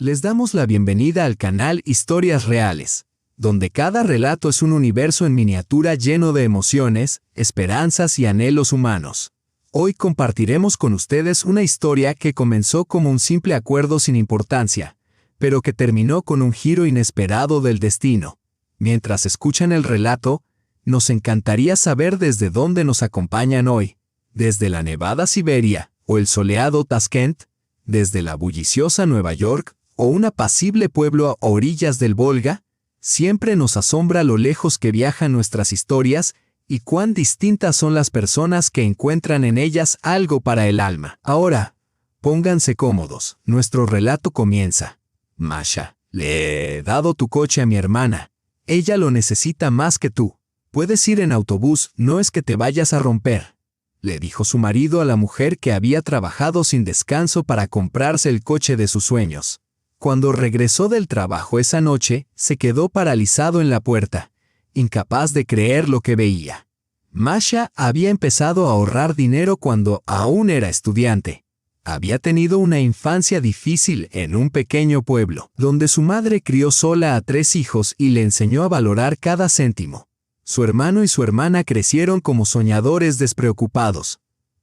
Les damos la bienvenida al canal Historias Reales, donde cada relato es un universo en miniatura lleno de emociones, esperanzas y anhelos humanos. Hoy compartiremos con ustedes una historia que comenzó como un simple acuerdo sin importancia, pero que terminó con un giro inesperado del destino. Mientras escuchan el relato, nos encantaría saber desde dónde nos acompañan hoy, desde la nevada Siberia o el soleado Tashkent, desde la bulliciosa Nueva York o un apacible pueblo a orillas del Volga. Siempre nos asombra lo lejos que viajan nuestras historias y cuán distintas son las personas que encuentran en ellas algo para el alma. Ahora, pónganse cómodos, nuestro relato comienza. Masha, le he dado tu coche a mi hermana. Ella lo necesita más que tú. Puedes ir en autobús, no es que te vayas a romper, le dijo su marido a la mujer que había trabajado sin descanso para comprarse el coche de sus sueños. Cuando regresó del trabajo esa noche, se quedó paralizado en la puerta, incapaz de creer lo que veía. Masha había empezado a ahorrar dinero cuando aún era estudiante. Había tenido una infancia difícil en un pequeño pueblo, donde su madre crió sola a 3 hijos y le enseñó a valorar cada céntimo. Su hermano y su hermana crecieron como soñadores despreocupados.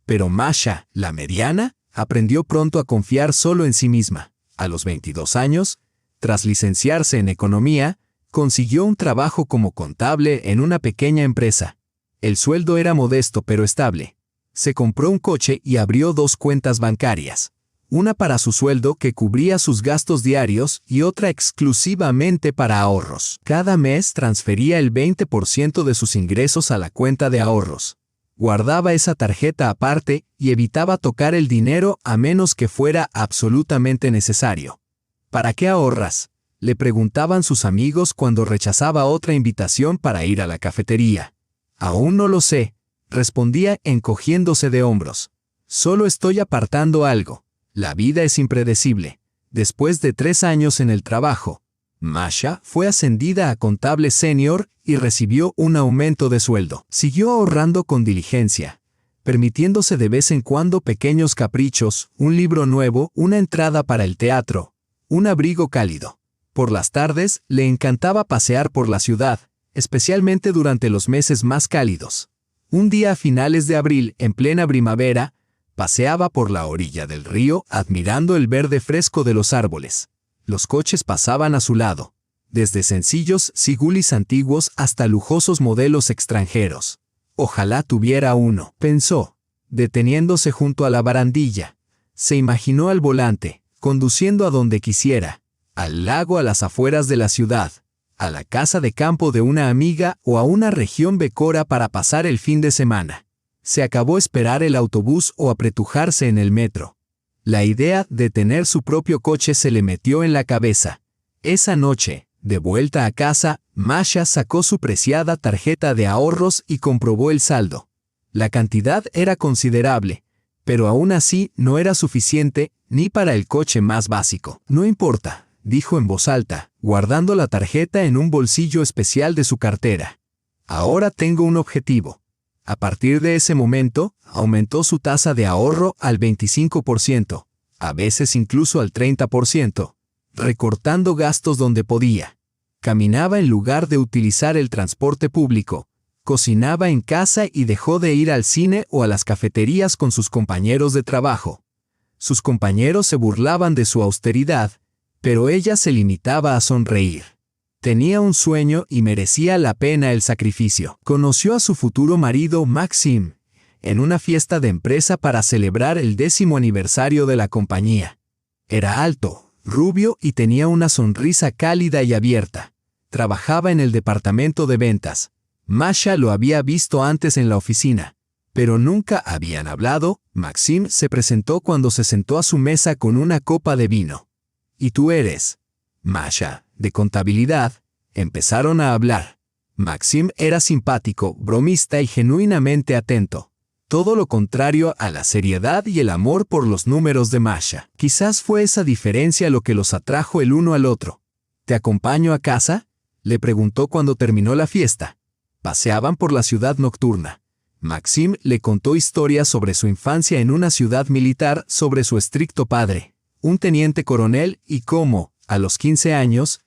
Pero Masha, la mediana, aprendió pronto a confiar solo en sí misma. A los 22 años, tras licenciarse en economía, consiguió un trabajo como contable en una pequeña empresa. El sueldo era modesto pero estable. Se compró un coche y abrió 2 cuentas bancarias. Una para su sueldo que cubría sus gastos diarios y otra exclusivamente para ahorros. Cada mes transfería el 20% de sus ingresos a la cuenta de ahorros. Guardaba esa tarjeta aparte y evitaba tocar el dinero a menos que fuera absolutamente necesario. ¿Para qué ahorras?, le preguntaban sus amigos cuando rechazaba otra invitación para ir a la cafetería. Aún no lo sé, respondía encogiéndose de hombros. Solo estoy apartando algo. La vida es impredecible. Después de 3 años en el trabajo, Masha fue ascendida a contable senior y recibió un aumento de sueldo. Siguió ahorrando con diligencia, permitiéndose de vez en cuando pequeños caprichos, un libro nuevo, una entrada para el teatro, un abrigo cálido. Por las tardes le encantaba pasear por la ciudad, especialmente durante los meses más cálidos. Un día a finales de abril, en plena primavera, paseaba por la orilla del río admirando el verde fresco de los árboles. Los coches pasaban a su lado, desde sencillos Sigulis antiguos hasta lujosos modelos extranjeros. Ojalá tuviera uno, pensó, deteniéndose junto a la barandilla. Se imaginó al volante, conduciendo a donde quisiera, al lago a las afueras de la ciudad, a la casa de campo de una amiga o a una región becora para pasar el fin de semana. Se acabó esperar el autobús o apretujarse en el metro. La idea de tener su propio coche se le metió en la cabeza. Esa noche, de vuelta a casa, Masha sacó su preciada tarjeta de ahorros y comprobó el saldo. La cantidad era considerable, pero aún así no era suficiente ni para el coche más básico. No importa, dijo en voz alta, guardando la tarjeta en un bolsillo especial de su cartera. Ahora tengo un objetivo. A partir de ese momento, aumentó su tasa de ahorro al 25%, a veces incluso al 30%, recortando gastos donde podía. Caminaba en lugar de utilizar el transporte público, cocinaba en casa y dejó de ir al cine o a las cafeterías con sus compañeros de trabajo. Sus compañeros se burlaban de su austeridad, pero ella se limitaba a sonreír. Tenía un sueño y merecía la pena el sacrificio. Conoció a su futuro marido Maxim en una fiesta de empresa para celebrar el 10º aniversario de la compañía. Era alto, rubio y tenía una sonrisa cálida y abierta. Trabajaba en el departamento de ventas. Masha lo había visto antes en la oficina, pero nunca habían hablado. Maxim se presentó cuando se sentó a su mesa con una copa de vino. ¿Y tú eres? Masha, de contabilidad. Empezaron a hablar. Maxim era simpático, bromista y genuinamente atento. Todo lo contrario a la seriedad y el amor por los números de Masha. Quizás fue esa diferencia lo que los atrajo el uno al otro. ¿Te acompaño a casa?, le preguntó cuando terminó la fiesta. Paseaban por la ciudad nocturna. Maxim le contó historias sobre su infancia en una ciudad militar, sobre su estricto padre, un teniente coronel, y cómo, a los 15 años,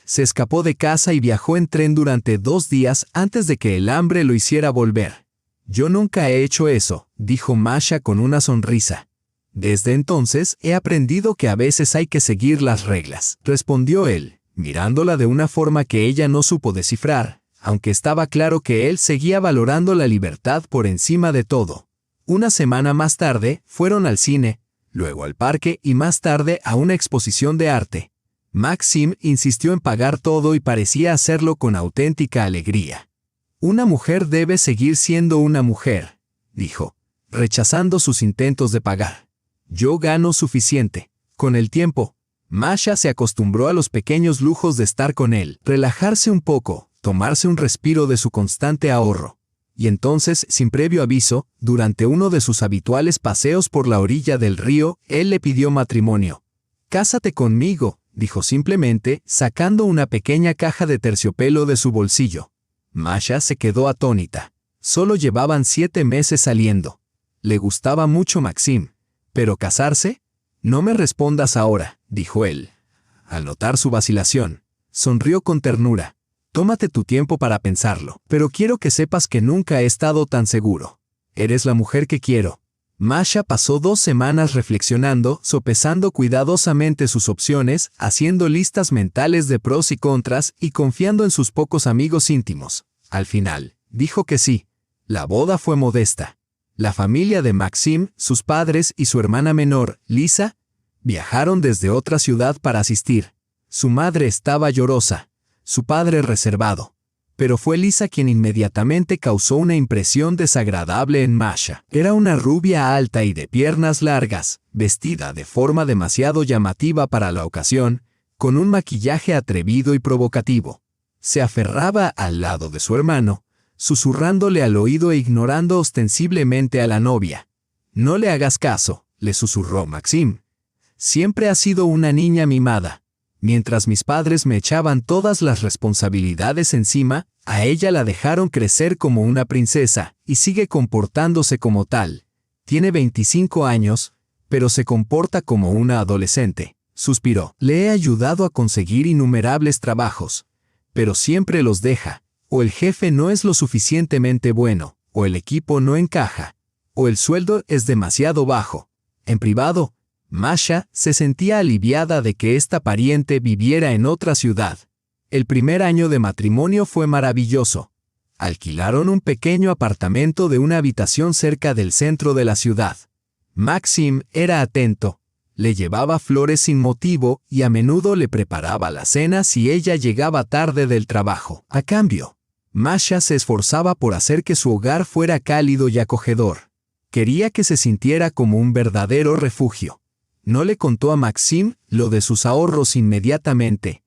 se escapó de casa y viajó en tren durante 2 días antes de que el hambre lo hiciera volver. Yo nunca he hecho eso, dijo Masha con una sonrisa. Desde entonces he aprendido que a veces hay que seguir las reglas, respondió él, mirándola de una forma que ella no supo descifrar, aunque estaba claro que él seguía valorando la libertad por encima de todo. Una semana más tarde, fueron al cine, luego al parque y más tarde a una exposición de arte. Maxim insistió en pagar todo y parecía hacerlo con auténtica alegría. Una mujer debe seguir siendo una mujer, dijo, rechazando sus intentos de pagar. Yo gano suficiente. Con el tiempo, Masha se acostumbró a los pequeños lujos de estar con él, relajarse un poco, tomarse un respiro de su constante ahorro. Y entonces, sin previo aviso, durante uno de sus habituales paseos por la orilla del río, él le pidió matrimonio. «Cásate conmigo», dijo simplemente, sacando una pequeña caja de terciopelo de su bolsillo. Masha se quedó atónita. Solo llevaban 7 meses saliendo. Le gustaba mucho Maxim. ¿Pero casarse? No me respondas ahora, dijo él. Al notar su vacilación, sonrió con ternura. Tómate tu tiempo para pensarlo, pero quiero que sepas que nunca he estado tan seguro. Eres la mujer que quiero. Masha pasó 2 semanas reflexionando, sopesando cuidadosamente sus opciones, haciendo listas mentales de pros y contras y confiando en sus pocos amigos íntimos. Al final, dijo que sí. La boda fue modesta. La familia de Maxim, sus padres y su hermana menor, Lisa, viajaron desde otra ciudad para asistir. Su madre estaba llorosa, su padre reservado. Pero fue Lisa quien inmediatamente causó una impresión desagradable en Masha. Era una rubia alta y de piernas largas, vestida de forma demasiado llamativa para la ocasión, con un maquillaje atrevido y provocativo. Se aferraba al lado de su hermano, susurrándole al oído e ignorando ostensiblemente a la novia. «No le hagas caso», le susurró Maxim. «Siempre has sido una niña mimada. Mientras mis padres me echaban todas las responsabilidades encima, a ella la dejaron crecer como una princesa, y sigue comportándose como tal. Tiene 25 años, pero se comporta como una adolescente», suspiró. «Le he ayudado a conseguir innumerables trabajos, pero siempre los deja. O el jefe no es lo suficientemente bueno, o el equipo no encaja, o el sueldo es demasiado bajo». En privado, Masha se sentía aliviada de que esta pariente viviera en otra ciudad. El primer año de matrimonio fue maravilloso. Alquilaron un pequeño apartamento de una habitación cerca del centro de la ciudad. Maxim era atento, le llevaba flores sin motivo y a menudo le preparaba la cena si ella llegaba tarde del trabajo. A cambio, Masha se esforzaba por hacer que su hogar fuera cálido y acogedor. Quería que se sintiera como un verdadero refugio. No le contó a Maxim lo de sus ahorros inmediatamente.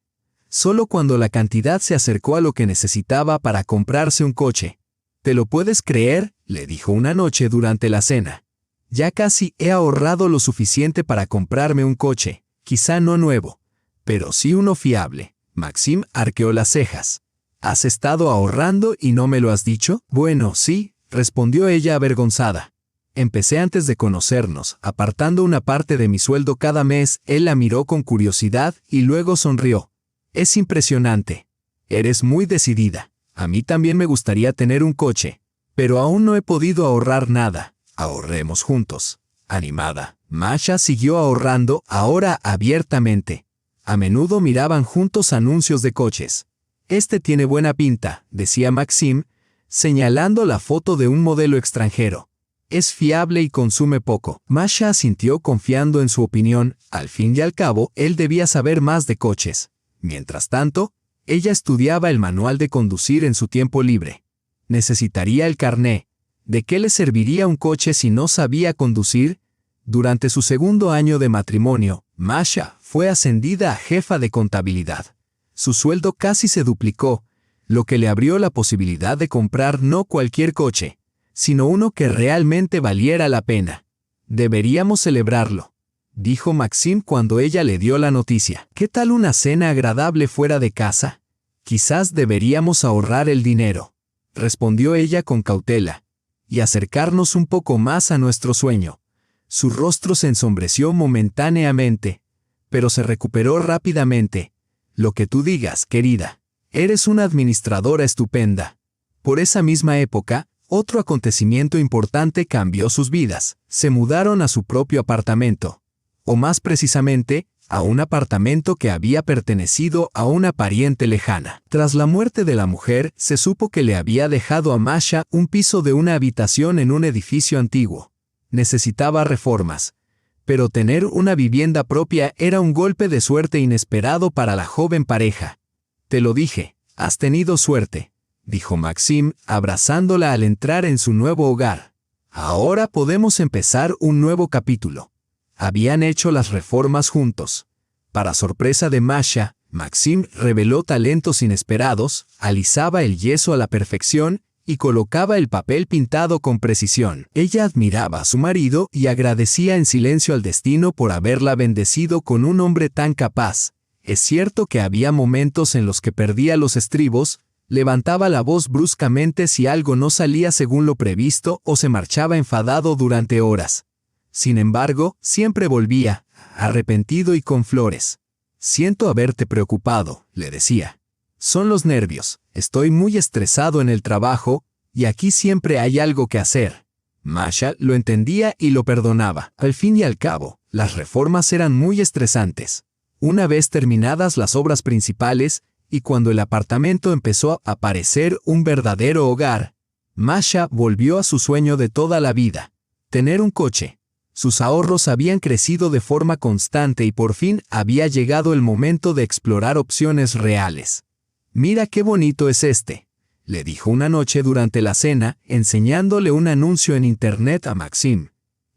Solo cuando la cantidad se acercó a lo que necesitaba para comprarse un coche. «¿Te lo puedes creer?», le dijo una noche durante la cena. «Ya casi he ahorrado lo suficiente para comprarme un coche, quizá no nuevo, pero sí uno fiable». Maxim arqueó las cejas. «¿Has estado ahorrando y no me lo has dicho?». «Bueno, sí», respondió ella avergonzada. «Empecé antes de conocernos, apartando una parte de mi sueldo cada mes». Él la miró con curiosidad y luego sonrió. «Es impresionante. Eres muy decidida. A mí también me gustaría tener un coche, pero aún no he podido ahorrar nada. Ahorremos juntos». Animada, Masha siguió ahorrando, ahora abiertamente. A menudo miraban juntos anuncios de coches. «Este tiene buena pinta», decía Maxim, señalando la foto de un modelo extranjero. «Es fiable y consume poco». Masha asintió confiando en su opinión. Al fin y al cabo, él debía saber más de coches. Mientras tanto, ella estudiaba el manual de conducir en su tiempo libre. Necesitaría el carné. ¿De qué le serviría un coche si no sabía conducir? Durante su segundo año de matrimonio, Masha fue ascendida a jefa de contabilidad. Su sueldo casi se duplicó, lo que le abrió la posibilidad de comprar no cualquier coche, sino uno que realmente valiera la pena. «Deberíamos celebrarlo», dijo Maxim cuando ella le dio la noticia. «¿Qué tal una cena agradable fuera de casa? Quizás deberíamos ahorrar el dinero», respondió ella con cautela, «y acercarnos un poco más a nuestro sueño». Su rostro se ensombreció momentáneamente, pero se recuperó rápidamente. Lo que tú digas, querida. Eres una administradora estupenda. Por esa misma época, otro acontecimiento importante cambió sus vidas. Se mudaron a su propio apartamento. O más precisamente, a un apartamento que había pertenecido a una pariente lejana. Tras la muerte de la mujer, se supo que le había dejado a Masha un piso de una habitación en un edificio antiguo. Necesitaba reformas, pero tener una vivienda propia era un golpe de suerte inesperado para la joven pareja. Te lo dije, has tenido suerte, dijo Maxim, abrazándola al entrar en su nuevo hogar. Ahora podemos empezar un nuevo capítulo. Habían hecho las reformas juntos. Para sorpresa de Masha, Maxim reveló talentos inesperados, alisaba el yeso a la perfección y colocaba el papel pintado con precisión. Ella admiraba a su marido y agradecía en silencio al destino por haberla bendecido con un hombre tan capaz. Es cierto que había momentos en los que perdía los estribos, levantaba la voz bruscamente si algo no salía según lo previsto o se marchaba enfadado durante horas. Sin embargo, siempre volvía, arrepentido y con flores. Siento haberte preocupado, le decía. Son los nervios, estoy muy estresado en el trabajo, y aquí siempre hay algo que hacer. Masha lo entendía y lo perdonaba. Al fin y al cabo, las reformas eran muy estresantes. Una vez terminadas las obras principales, y cuando el apartamento empezó a parecer un verdadero hogar, Masha volvió a su sueño de toda la vida, tener un coche. Sus ahorros habían crecido de forma constante y por fin había llegado el momento de explorar opciones reales. «Mira qué bonito es este», le dijo una noche durante la cena, enseñándole un anuncio en internet a Maxim.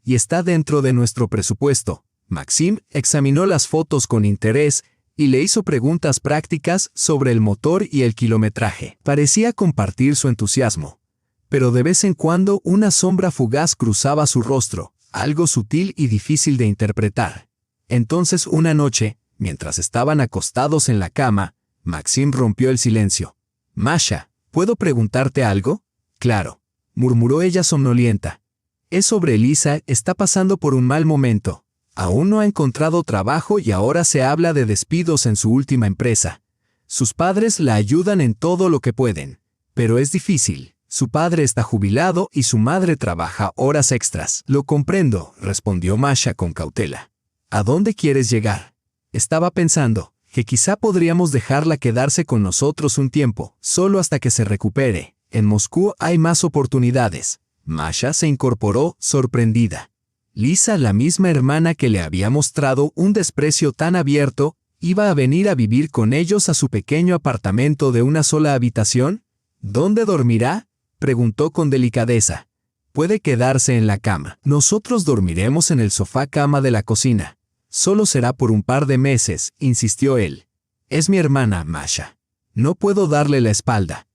«Y está dentro de nuestro presupuesto». Maxim examinó las fotos con interés y le hizo preguntas prácticas sobre el motor y el kilometraje. Parecía compartir su entusiasmo, pero de vez en cuando una sombra fugaz cruzaba su rostro, algo sutil y difícil de interpretar. Entonces una noche, mientras estaban acostados en la cama, Maxim rompió el silencio. «Masha, ¿puedo preguntarte algo?» «Claro», murmuró ella somnolienta. «Es sobre Lisa, está pasando por un mal momento. Aún no ha encontrado trabajo y ahora se habla de despidos en su última empresa. Sus padres la ayudan en todo lo que pueden, pero es difícil. Su padre está jubilado y su madre trabaja horas extras». «Lo comprendo», respondió Masha con cautela. «¿A dónde quieres llegar?» «Estaba pensando que quizá podríamos dejarla quedarse con nosotros un tiempo, solo hasta que se recupere. En Moscú hay más oportunidades». Masha se incorporó, sorprendida. Lisa, la misma hermana que le había mostrado un desprecio tan abierto, ¿iba a venir a vivir con ellos a su pequeño apartamento de una sola habitación? «¿Dónde dormirá?», preguntó con delicadeza. «Puede quedarse en la cama. Nosotros dormiremos en el sofá-cama de la cocina. Solo será por un par de meses», insistió él. «Es mi hermana, Masha. No puedo darle la espalda».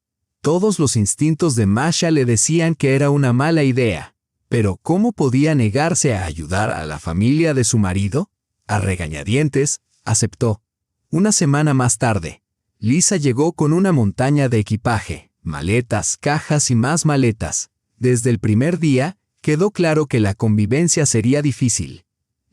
Todos los instintos de Masha le decían que era una mala idea. Pero ¿cómo podía negarse a ayudar a la familia de su marido? A regañadientes, aceptó. Una semana más tarde, Lisa llegó con una montaña de equipaje, maletas, cajas y más maletas. Desde el primer día, quedó claro que la convivencia sería difícil.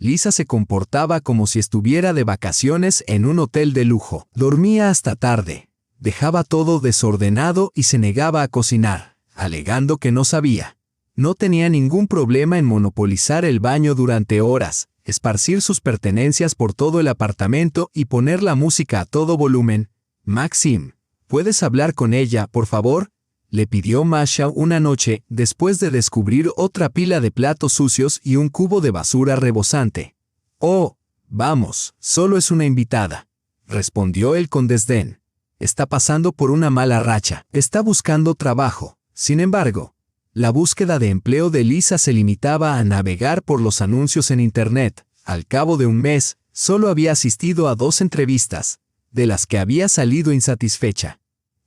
Lisa se comportaba como si estuviera de vacaciones en un hotel de lujo. Dormía hasta tarde, dejaba todo desordenado y se negaba a cocinar, alegando que no sabía. No tenía ningún problema en monopolizar el baño durante horas, esparcir sus pertenencias por todo el apartamento y poner la música a todo volumen. «Maxim, ¿puedes hablar con ella, por favor?», le pidió Masha una noche después de descubrir otra pila de platos sucios y un cubo de basura rebosante. «Oh, vamos, solo es una invitada», respondió él con desdén. «Está pasando por una mala racha, está buscando trabajo». Sin embargo, la búsqueda de empleo de Lisa se limitaba a navegar por los anuncios en Internet. Al cabo de un mes, solo había asistido a 2 entrevistas, de las que había salido insatisfecha.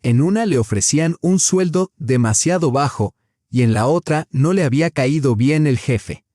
En una le ofrecían un sueldo demasiado bajo y en la otra no le había caído bien el jefe.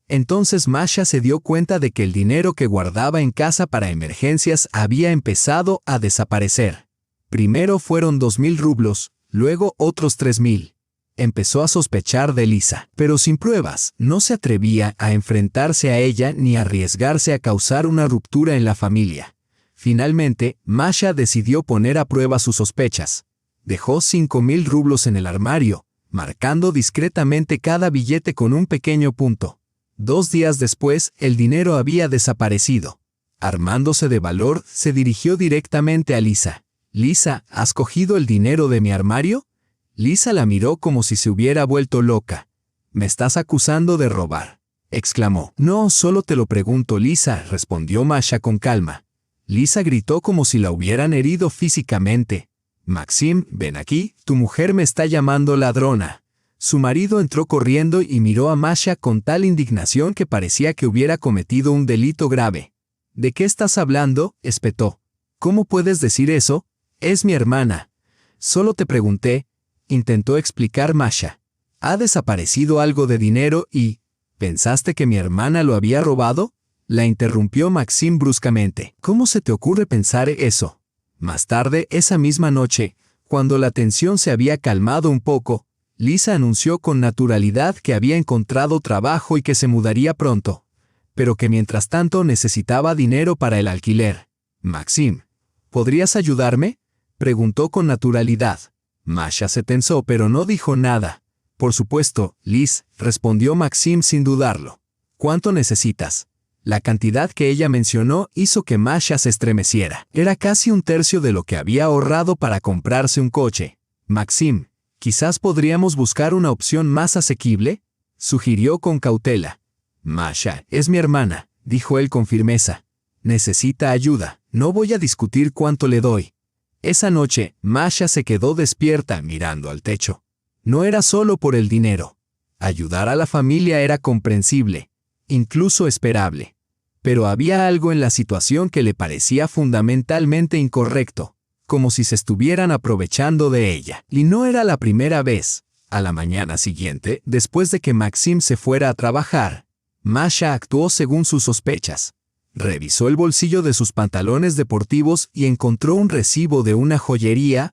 Entonces Masha se dio cuenta de que el dinero que guardaba en casa para emergencias había empezado a desaparecer. Primero fueron 2.000 rublos, luego otros 3.000. Empezó a sospechar de Lisa, pero sin pruebas. No se atrevía a enfrentarse a ella ni a arriesgarse a causar una ruptura en la familia. Finalmente, Masha decidió poner a prueba sus sospechas. Dejó 5.000 rublos en el armario, marcando discretamente cada billete con un pequeño punto. 2 días después, el dinero había desaparecido. Armándose de valor, se dirigió directamente a Lisa. «Lisa, ¿has cogido el dinero de mi armario?» Lisa la miró como si se hubiera vuelto loca. «¿Me estás acusando de robar?», exclamó. «No, solo te lo pregunto, Lisa», respondió Masha con calma. Lisa gritó como si la hubieran herido físicamente. «Maxim, ven aquí, tu mujer me está llamando ladrona». Su marido entró corriendo y miró a Masha con tal indignación que parecía que hubiera cometido un delito grave. «¿De qué estás hablando?», espetó. «¿Cómo puedes decir eso? Es mi hermana». «Solo te pregunté», intentó explicar Masha. «¿Ha desaparecido algo de dinero y... ¿pensaste que mi hermana lo había robado?», la interrumpió Maxim bruscamente. «¿Cómo se te ocurre pensar eso?». Más tarde, esa misma noche, cuando la tensión se había calmado un poco, Lisa anunció con naturalidad que había encontrado trabajo y que se mudaría pronto, pero que mientras tanto necesitaba dinero para el alquiler. «Maxim, ¿podrías ayudarme?», preguntó con naturalidad. Masha se tensó pero no dijo nada. «Por supuesto, Liz», respondió Maxim sin dudarlo. «¿Cuánto necesitas?». La cantidad que ella mencionó hizo que Masha se estremeciera. Era casi 1/3 de lo que había ahorrado para comprarse un coche. «Maxim, quizás podríamos buscar una opción más asequible», sugirió con cautela. «Masha, es mi hermana», dijo él con firmeza. «Necesita ayuda. No voy a discutir cuánto le doy». Esa noche, Masha se quedó despierta mirando al techo. No era solo por el dinero. Ayudar a la familia era comprensible, incluso esperable. Pero había algo en la situación que le parecía fundamentalmente incorrecto, como si se estuvieran aprovechando de ella. Y no era la primera vez. A la mañana siguiente, después de que Maxim se fuera a trabajar, Masha actuó según sus sospechas. Revisó el bolsillo de sus pantalones deportivos y encontró un recibo de una joyería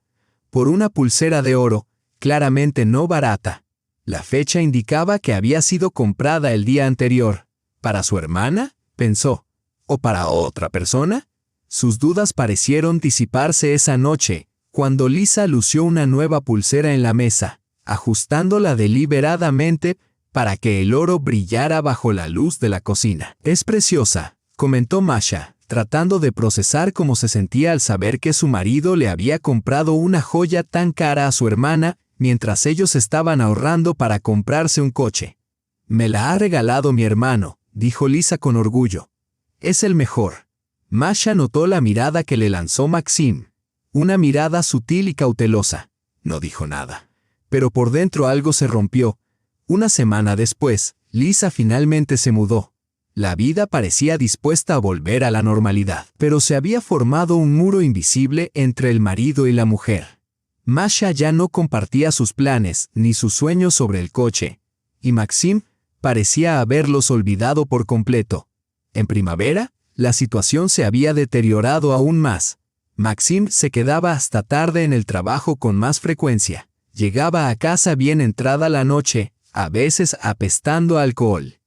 por una pulsera de oro, claramente no barata. La fecha indicaba que había sido comprada el día anterior. ¿Para su hermana?, pensó. ¿O para otra persona? Sus dudas parecieron disiparse esa noche, cuando Lisa lució una nueva pulsera en la mesa, ajustándola deliberadamente para que el oro brillara bajo la luz de la cocina. «Es preciosa», comentó Masha, tratando de procesar cómo se sentía al saber que su marido le había comprado una joya tan cara a su hermana mientras ellos estaban ahorrando para comprarse un coche. «Me la ha regalado mi hermano», dijo Lisa con orgullo. «Es el mejor». Masha notó la mirada que le lanzó Maxim. Una mirada sutil y cautelosa. No dijo nada. Pero por dentro algo se rompió. Una semana después, Lisa finalmente se mudó. La vida parecía dispuesta a volver a la normalidad, pero se había formado un muro invisible entre el marido y la mujer. Masha ya no compartía sus planes ni sus sueños sobre el coche, y Maxim parecía haberlos olvidado por completo. En primavera, la situación se había deteriorado aún más. Maxim se quedaba hasta tarde en el trabajo con más frecuencia. Llegaba a casa bien entrada la noche, a veces apestando a alcohol.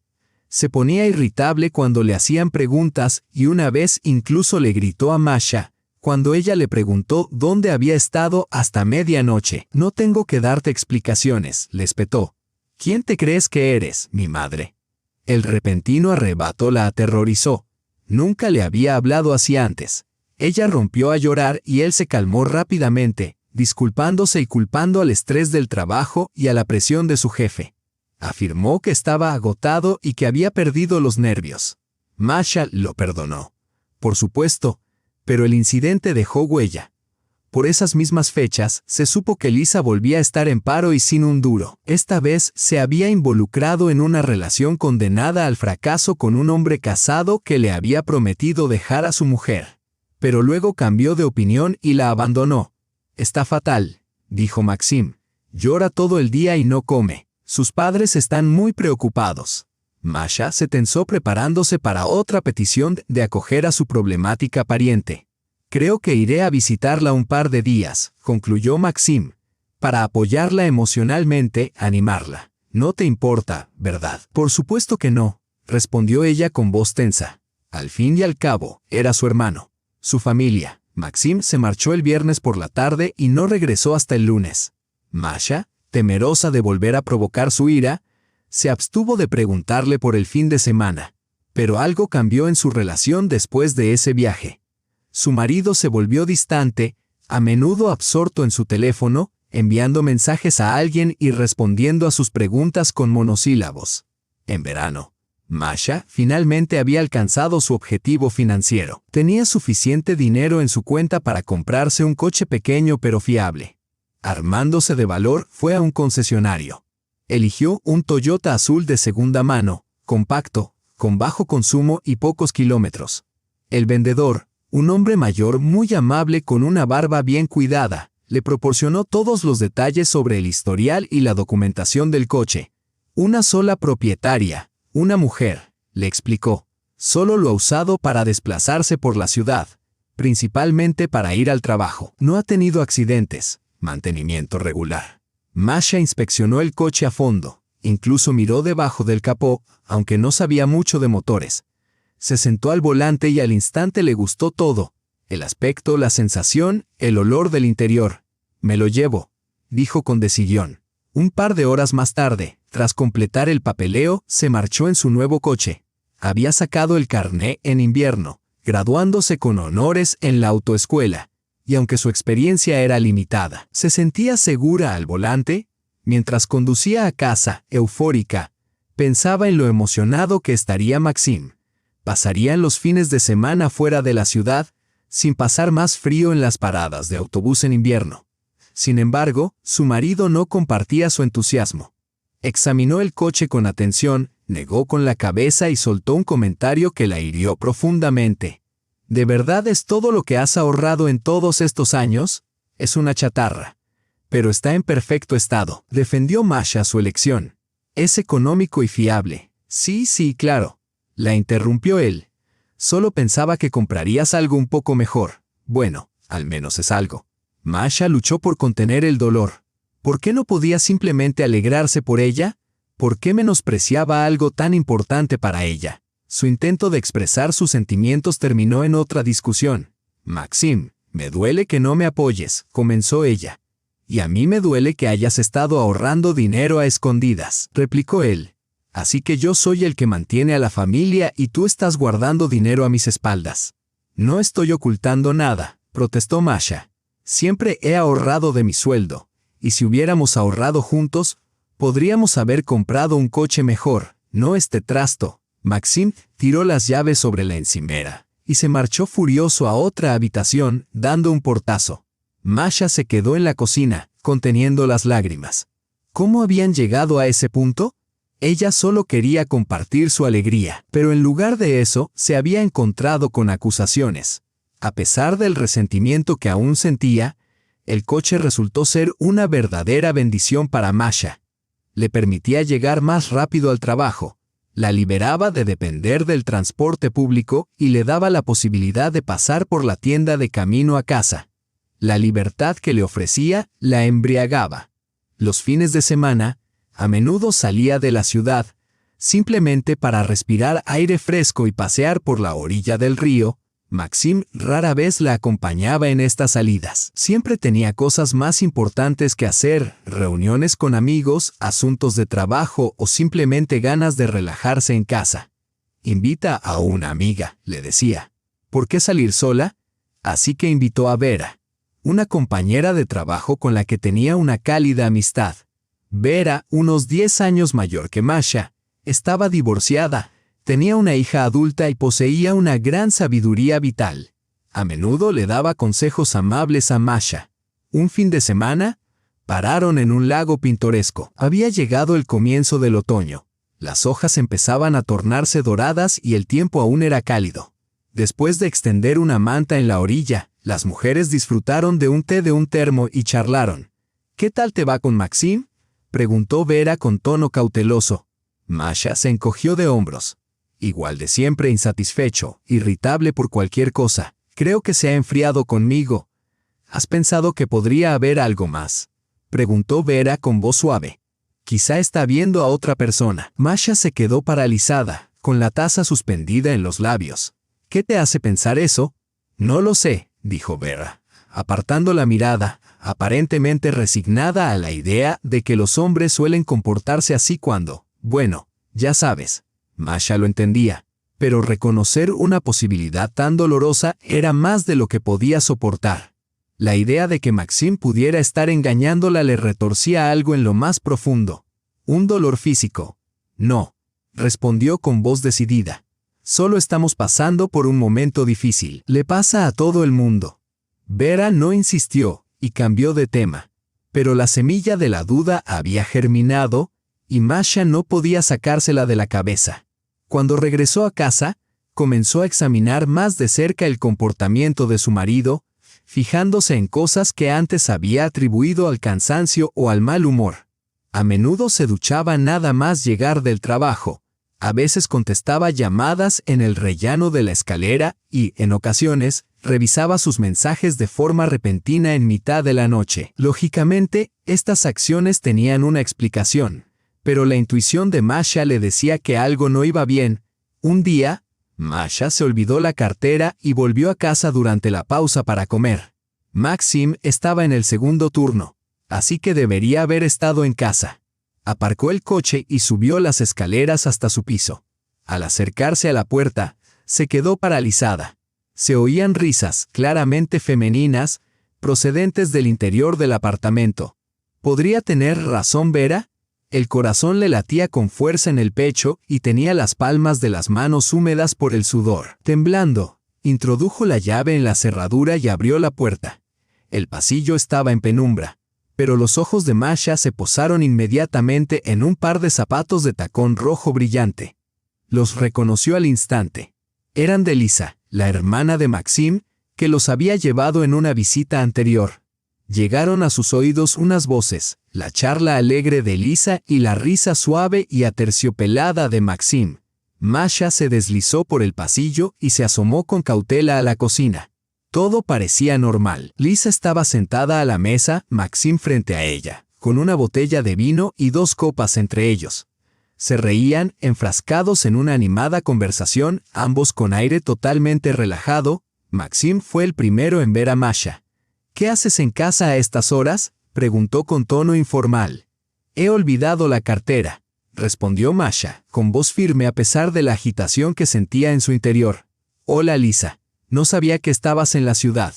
Se ponía irritable cuando le hacían preguntas y una vez incluso le gritó a Masha, cuando ella le preguntó dónde había estado hasta medianoche. «No tengo que darte explicaciones», le espetó. «¿Quién te crees que eres, mi madre?». El repentino arrebato la aterrorizó. Nunca le había hablado así antes. Ella rompió a llorar y él se calmó rápidamente, disculpándose y culpando al estrés del trabajo y a la presión de su jefe. Afirmó que estaba agotado y que había perdido los nervios. Masha lo perdonó. Por supuesto, pero el incidente dejó huella. Por esas mismas fechas, se supo que Lisa volvía a estar en paro y sin un duro. Esta vez se había involucrado en una relación condenada al fracaso con un hombre casado que le había prometido dejar a su mujer. Pero luego cambió de opinión y la abandonó. «Está fatal», dijo Maxim. «Llora todo el día y no come. Sus padres están muy preocupados». Masha se tensó preparándose para otra petición de acoger a su problemática pariente. «Creo que iré a visitarla un par de días», concluyó Maxim. para apoyarla emocionalmente, animarla. No te importa, ¿verdad? Por supuesto que no, respondió ella con voz tensa. Al fin y al cabo, era su hermano, su familia. Maxim se marchó el viernes por la tarde y no regresó hasta el lunes. Masha, temerosa de volver a provocar su ira, se abstuvo de preguntarle por el fin de semana. Pero algo cambió en su relación después de ese viaje. Su marido se volvió distante, a menudo absorto en su teléfono, enviando mensajes a alguien y respondiendo a sus preguntas con monosílabos. En verano, Masha finalmente había alcanzado su objetivo financiero. Tenía suficiente dinero en su cuenta para comprarse un coche pequeño pero fiable. Armándose de valor, fue a un concesionario. Eligió un Toyota azul de segunda mano, compacto, con bajo consumo y pocos kilómetros. El vendedor, un hombre mayor muy amable con una barba bien cuidada, le proporcionó todos los detalles sobre el historial y la documentación del coche. Una sola propietaria, una mujer, le explicó. Solo lo ha usado para desplazarse por la ciudad, principalmente para ir al trabajo. No ha tenido accidentes, mantenimiento regular. Masha inspeccionó el coche a fondo, incluso miró debajo del capó, aunque no sabía mucho de motores. Se sentó al volante y al instante le gustó todo. El aspecto, la sensación, el olor del interior. Me lo llevo, dijo con decisión. Un par de horas más tarde, tras completar el papeleo, se marchó en su nuevo coche. Había sacado el carné en invierno, graduándose con honores en la autoescuela, y aunque su experiencia era limitada, se sentía segura al volante. Mientras conducía a casa, eufórica, pensaba en lo emocionado que estaría Maxim. Pasarían los fines de semana fuera de la ciudad, sin pasar más frío en las paradas de autobús en invierno. Sin embargo, su marido no compartía su entusiasmo. Examinó el coche con atención, negó con la cabeza y soltó un comentario que la hirió profundamente. ¿De verdad es todo lo que has ahorrado en todos estos años? Es una chatarra. Pero está en perfecto estado. Defendió Masha su elección. Es económico y fiable. Sí, claro. La interrumpió él. Solo pensaba que comprarías algo un poco mejor. Bueno, al menos es algo. Masha luchó por contener el dolor. ¿Por qué no podía simplemente alegrarse por ella? ¿Por qué menospreciaba algo tan importante para ella? Su intento de expresar sus sentimientos terminó en otra discusión. Maxim, me duele que no me apoyes, comenzó ella. Y a mí me duele que hayas estado ahorrando dinero a escondidas, replicó él. Así que yo soy el que mantiene a la familia y tú estás guardando dinero a mis espaldas. No estoy ocultando nada, protestó Masha. Siempre he ahorrado de mi sueldo, y si hubiéramos ahorrado juntos, podríamos haber comprado un coche mejor, no este trasto. Maxim tiró las llaves sobre la encimera, y se marchó furioso a otra habitación, dando un portazo. Masha se quedó en la cocina, conteniendo las lágrimas. ¿Cómo habían llegado a ese punto? Ella solo quería compartir su alegría, pero en lugar de eso, se había encontrado con acusaciones. A pesar del resentimiento que aún sentía, el coche resultó ser una verdadera bendición para Masha. Le permitía llegar más rápido al trabajo, la liberaba de depender del transporte público y le daba la posibilidad de pasar por la tienda de camino a casa. La libertad que le ofrecía la embriagaba. Los fines de semana, a menudo salía de la ciudad, simplemente para respirar aire fresco y pasear por la orilla del río. Maxim rara vez la acompañaba en estas salidas. Siempre tenía cosas más importantes que hacer, reuniones con amigos, asuntos de trabajo o simplemente ganas de relajarse en casa. Invita a una amiga, le decía. ¿Por qué salir sola? Así que invitó a Vera, una compañera de trabajo con la que tenía una cálida amistad. Vera, unos 10 años mayor que Masha, estaba divorciada. Tenía una hija adulta y poseía una gran sabiduría vital. A menudo le daba consejos amables a Masha. Un fin de semana, pararon en un lago pintoresco. Había llegado el comienzo del otoño. Las hojas empezaban a tornarse doradas y el tiempo aún era cálido. Después de extender una manta en la orilla, las mujeres disfrutaron de un té de un termo y charlaron. ¿Qué tal te va con Maxim?, preguntó Vera con tono cauteloso. Masha se encogió de hombros. Igual de siempre insatisfecho, irritable por cualquier cosa. Creo que se ha enfriado conmigo. ¿Has pensado que podría haber algo más? preguntó Vera con voz suave. Quizá está viendo a otra persona. Masha se quedó paralizada, con la taza suspendida en los labios. ¿Qué te hace pensar eso? No lo sé, dijo Vera, apartando la mirada, aparentemente resignada a la idea de que los hombres suelen comportarse así cuando, bueno, ya sabes. Masha lo entendía, pero reconocer una posibilidad tan dolorosa era más de lo que podía soportar. La idea de que Maxim pudiera estar engañándola le retorcía algo en lo más profundo. Un dolor físico. No, respondió con voz decidida. Solo estamos pasando por un momento difícil. Le pasa a todo el mundo. Vera no insistió y cambió de tema. Pero la semilla de la duda había germinado y Masha no podía sacársela de la cabeza. Cuando regresó a casa, comenzó a examinar más de cerca el comportamiento de su marido, fijándose en cosas que antes había atribuido al cansancio o al mal humor. A menudo se duchaba nada más llegar del trabajo. A veces contestaba llamadas en el rellano de la escalera y, en ocasiones, revisaba sus mensajes de forma repentina en mitad de la noche. Lógicamente, estas acciones tenían una explicación, pero la intuición de Masha le decía que algo no iba bien. Un día, Masha se olvidó la cartera y volvió a casa durante la pausa para comer. Maxim estaba en el segundo turno, así que debería haber estado en casa. Aparcó el coche y subió las escaleras hasta su piso. Al acercarse a la puerta, se quedó paralizada. Se oían risas, claramente femeninas, procedentes del interior del apartamento. ¿Podría tener razón Vera? El corazón le latía con fuerza en el pecho y tenía las palmas de las manos húmedas por el sudor. Temblando, introdujo la llave en la cerradura y abrió la puerta. El pasillo estaba en penumbra, pero los ojos de Masha se posaron inmediatamente en un par de zapatos de tacón rojo brillante. Los reconoció al instante. Eran de Lisa, la hermana de Maxim, que los había llevado en una visita anterior. Llegaron a sus oídos unas voces, la charla alegre de Lisa y la risa suave y aterciopelada de Maxim. Masha se deslizó por el pasillo y se asomó con cautela a la cocina. Todo parecía normal. Lisa estaba sentada a la mesa, Maxim frente a ella, con una botella de vino y 2 copas entre ellos. Se reían, enfrascados en una animada conversación, ambos con aire totalmente relajado. Maxim fue el primero en ver a Masha. ¿Qué haces en casa a estas horas?, preguntó con tono informal. He olvidado la cartera, respondió Masha, con voz firme a pesar de la agitación que sentía en su interior. Hola Lisa, no sabía que estabas en la ciudad.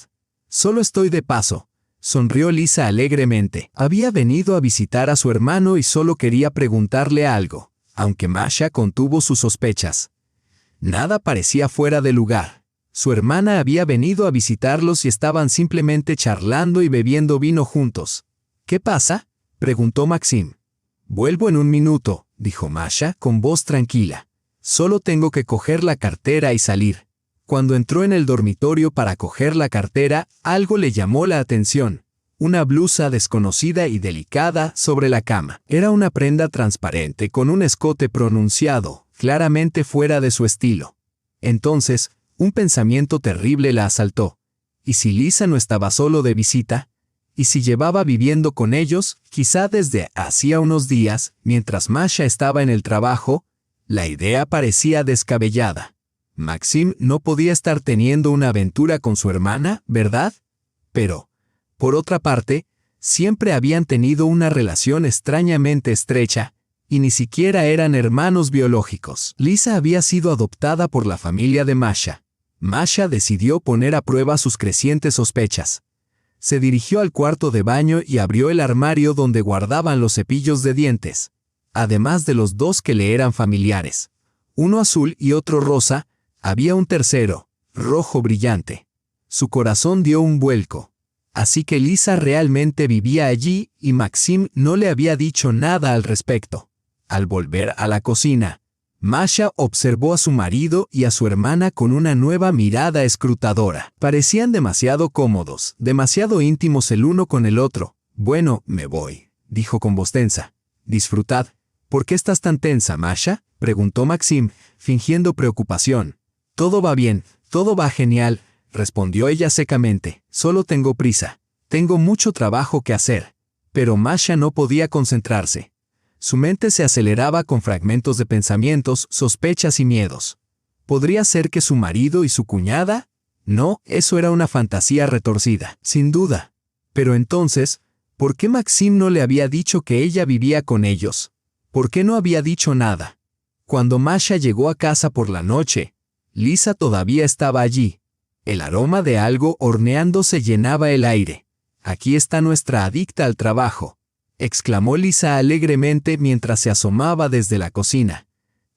Solo estoy de paso, sonrió Lisa alegremente. Había venido a visitar a su hermano y solo quería preguntarle algo, aunque Masha contuvo sus sospechas. Nada parecía fuera de lugar. Su hermana había venido a visitarlos y estaban simplemente charlando y bebiendo vino juntos. ¿Qué pasa?, preguntó Maxim. Vuelvo en un minuto, dijo Masha con voz tranquila. Solo tengo que coger la cartera y salir. Cuando entró en el dormitorio para coger la cartera, algo le llamó la atención. Una blusa desconocida y delicada sobre la cama. Era una prenda transparente con un escote pronunciado, claramente fuera de su estilo. Entonces, un pensamiento terrible la asaltó. ¿Y si Lisa no estaba solo de visita? ¿Y si llevaba viviendo con ellos, quizá desde hacía unos días, mientras Masha estaba en el trabajo? La idea parecía descabellada. Maxim no podía estar teniendo una aventura con su hermana, ¿verdad? Pero, por otra parte, siempre habían tenido una relación extrañamente estrecha, y ni siquiera eran hermanos biológicos. Lisa había sido adoptada por la familia de Masha. Masha decidió poner a prueba sus crecientes sospechas. Se dirigió al cuarto de baño y abrió el armario donde guardaban los cepillos de dientes, además de los 2 que le eran familiares. Uno azul y otro rosa, había un tercero, rojo brillante. Su corazón dio un vuelco. Así que Lisa realmente vivía allí y Maxim no le había dicho nada al respecto. Al volver a la cocina, Masha observó a su marido y a su hermana con una nueva mirada escrutadora. Parecían demasiado cómodos, demasiado íntimos el uno con el otro. Bueno, me voy, dijo con voz tensa. Disfrutad. ¿Por qué estás tan tensa, Masha?, preguntó Maxim, fingiendo preocupación. Todo va bien, todo va genial, respondió ella secamente. Solo tengo prisa. Tengo mucho trabajo que hacer. Pero Masha no podía concentrarse. Su mente se aceleraba con fragmentos de pensamientos, sospechas y miedos. ¿Podría ser que su marido y su cuñada? No, eso era una fantasía retorcida, sin duda. Pero entonces, ¿por qué Maxim no le había dicho que ella vivía con ellos? ¿Por qué no había dicho nada? Cuando Masha llegó a casa por la noche, Lisa todavía estaba allí. El aroma de algo horneándose llenaba el aire. «Aquí está nuestra adicta al trabajo», exclamó Lisa alegremente mientras se asomaba desde la cocina.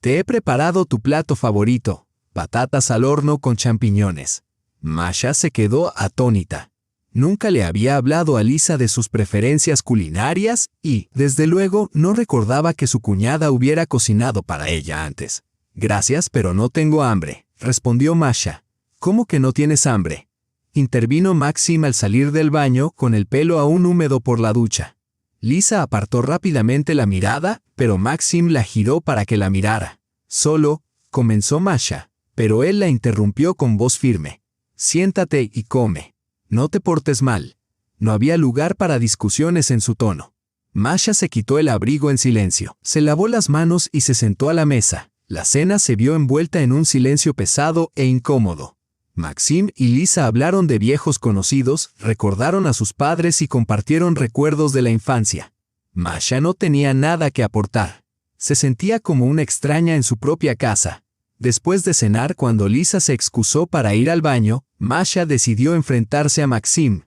«Te he preparado tu plato favorito, patatas al horno con champiñones». Masha se quedó atónita. Nunca le había hablado a Lisa de sus preferencias culinarias y, desde luego, no recordaba que su cuñada hubiera cocinado para ella antes. «Gracias, pero no tengo hambre», respondió Masha. «¿Cómo que no tienes hambre?», intervino Maxim al salir del baño con el pelo aún húmedo por la ducha. Lisa apartó rápidamente la mirada, pero Maxim la giró para que la mirara. «Solo», comenzó Masha, pero él la interrumpió con voz firme. «Siéntate y come. No te portes mal». No había lugar para discusiones en su tono. Masha se quitó el abrigo en silencio, se lavó las manos y se sentó a la mesa. La cena se vio envuelta en un silencio pesado e incómodo. Maxim y Lisa hablaron de viejos conocidos, recordaron a sus padres y compartieron recuerdos de la infancia. Masha no tenía nada que aportar. Se sentía como una extraña en su propia casa. Después de cenar, cuando Lisa se excusó para ir al baño, Masha decidió enfrentarse a Maxim.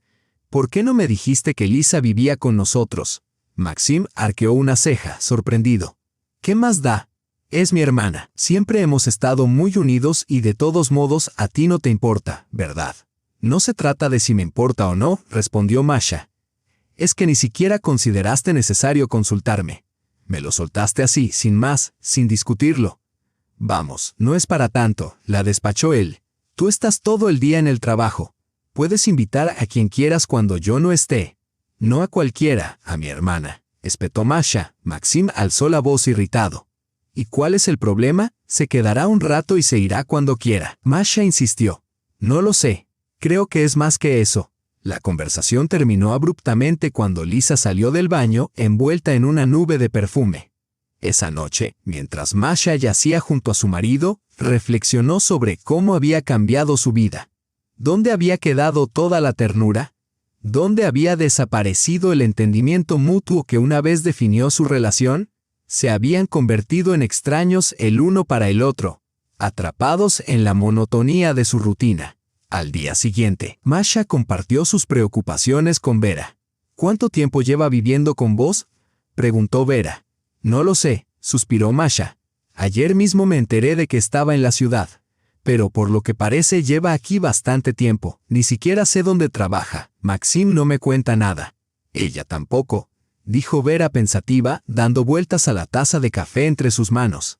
«¿Por qué no me dijiste que Lisa vivía con nosotros?». Maxim arqueó una ceja, sorprendido. «¿Qué más da? Es mi hermana. Siempre hemos estado muy unidos y de todos modos a ti no te importa, ¿verdad?». «No se trata de si me importa o no», respondió Masha. «Es que ni siquiera consideraste necesario consultarme. Me lo soltaste así, sin más, sin discutirlo». «Vamos, no es para tanto», la despachó él. «Tú estás todo el día en el trabajo. Puedes invitar a quien quieras cuando yo no esté». «No a cualquiera, a mi hermana», espetó Masha. Maxim alzó la voz irritado. «¿Y cuál es el problema? Se quedará un rato y se irá cuando quiera». Masha insistió. «No lo sé. Creo que es más que eso». La conversación terminó abruptamente cuando Lisa salió del baño envuelta en una nube de perfume. Esa noche, mientras Masha yacía junto a su marido, reflexionó sobre cómo había cambiado su vida. ¿Dónde había quedado toda la ternura? ¿Dónde había desaparecido el entendimiento mutuo que una vez definió su relación? Se habían convertido en extraños el uno para el otro, atrapados en la monotonía de su rutina. Al día siguiente, Masha compartió sus preocupaciones con Vera. «¿Cuánto tiempo lleva viviendo con vos?», preguntó Vera. «No lo sé», suspiró Masha. «Ayer mismo me enteré de que estaba en la ciudad. Pero por lo que parece lleva aquí bastante tiempo. Ni siquiera sé dónde trabaja. Maxim no me cuenta nada». «Ella tampoco», dijo Vera pensativa, dando vueltas a la taza de café entre sus manos.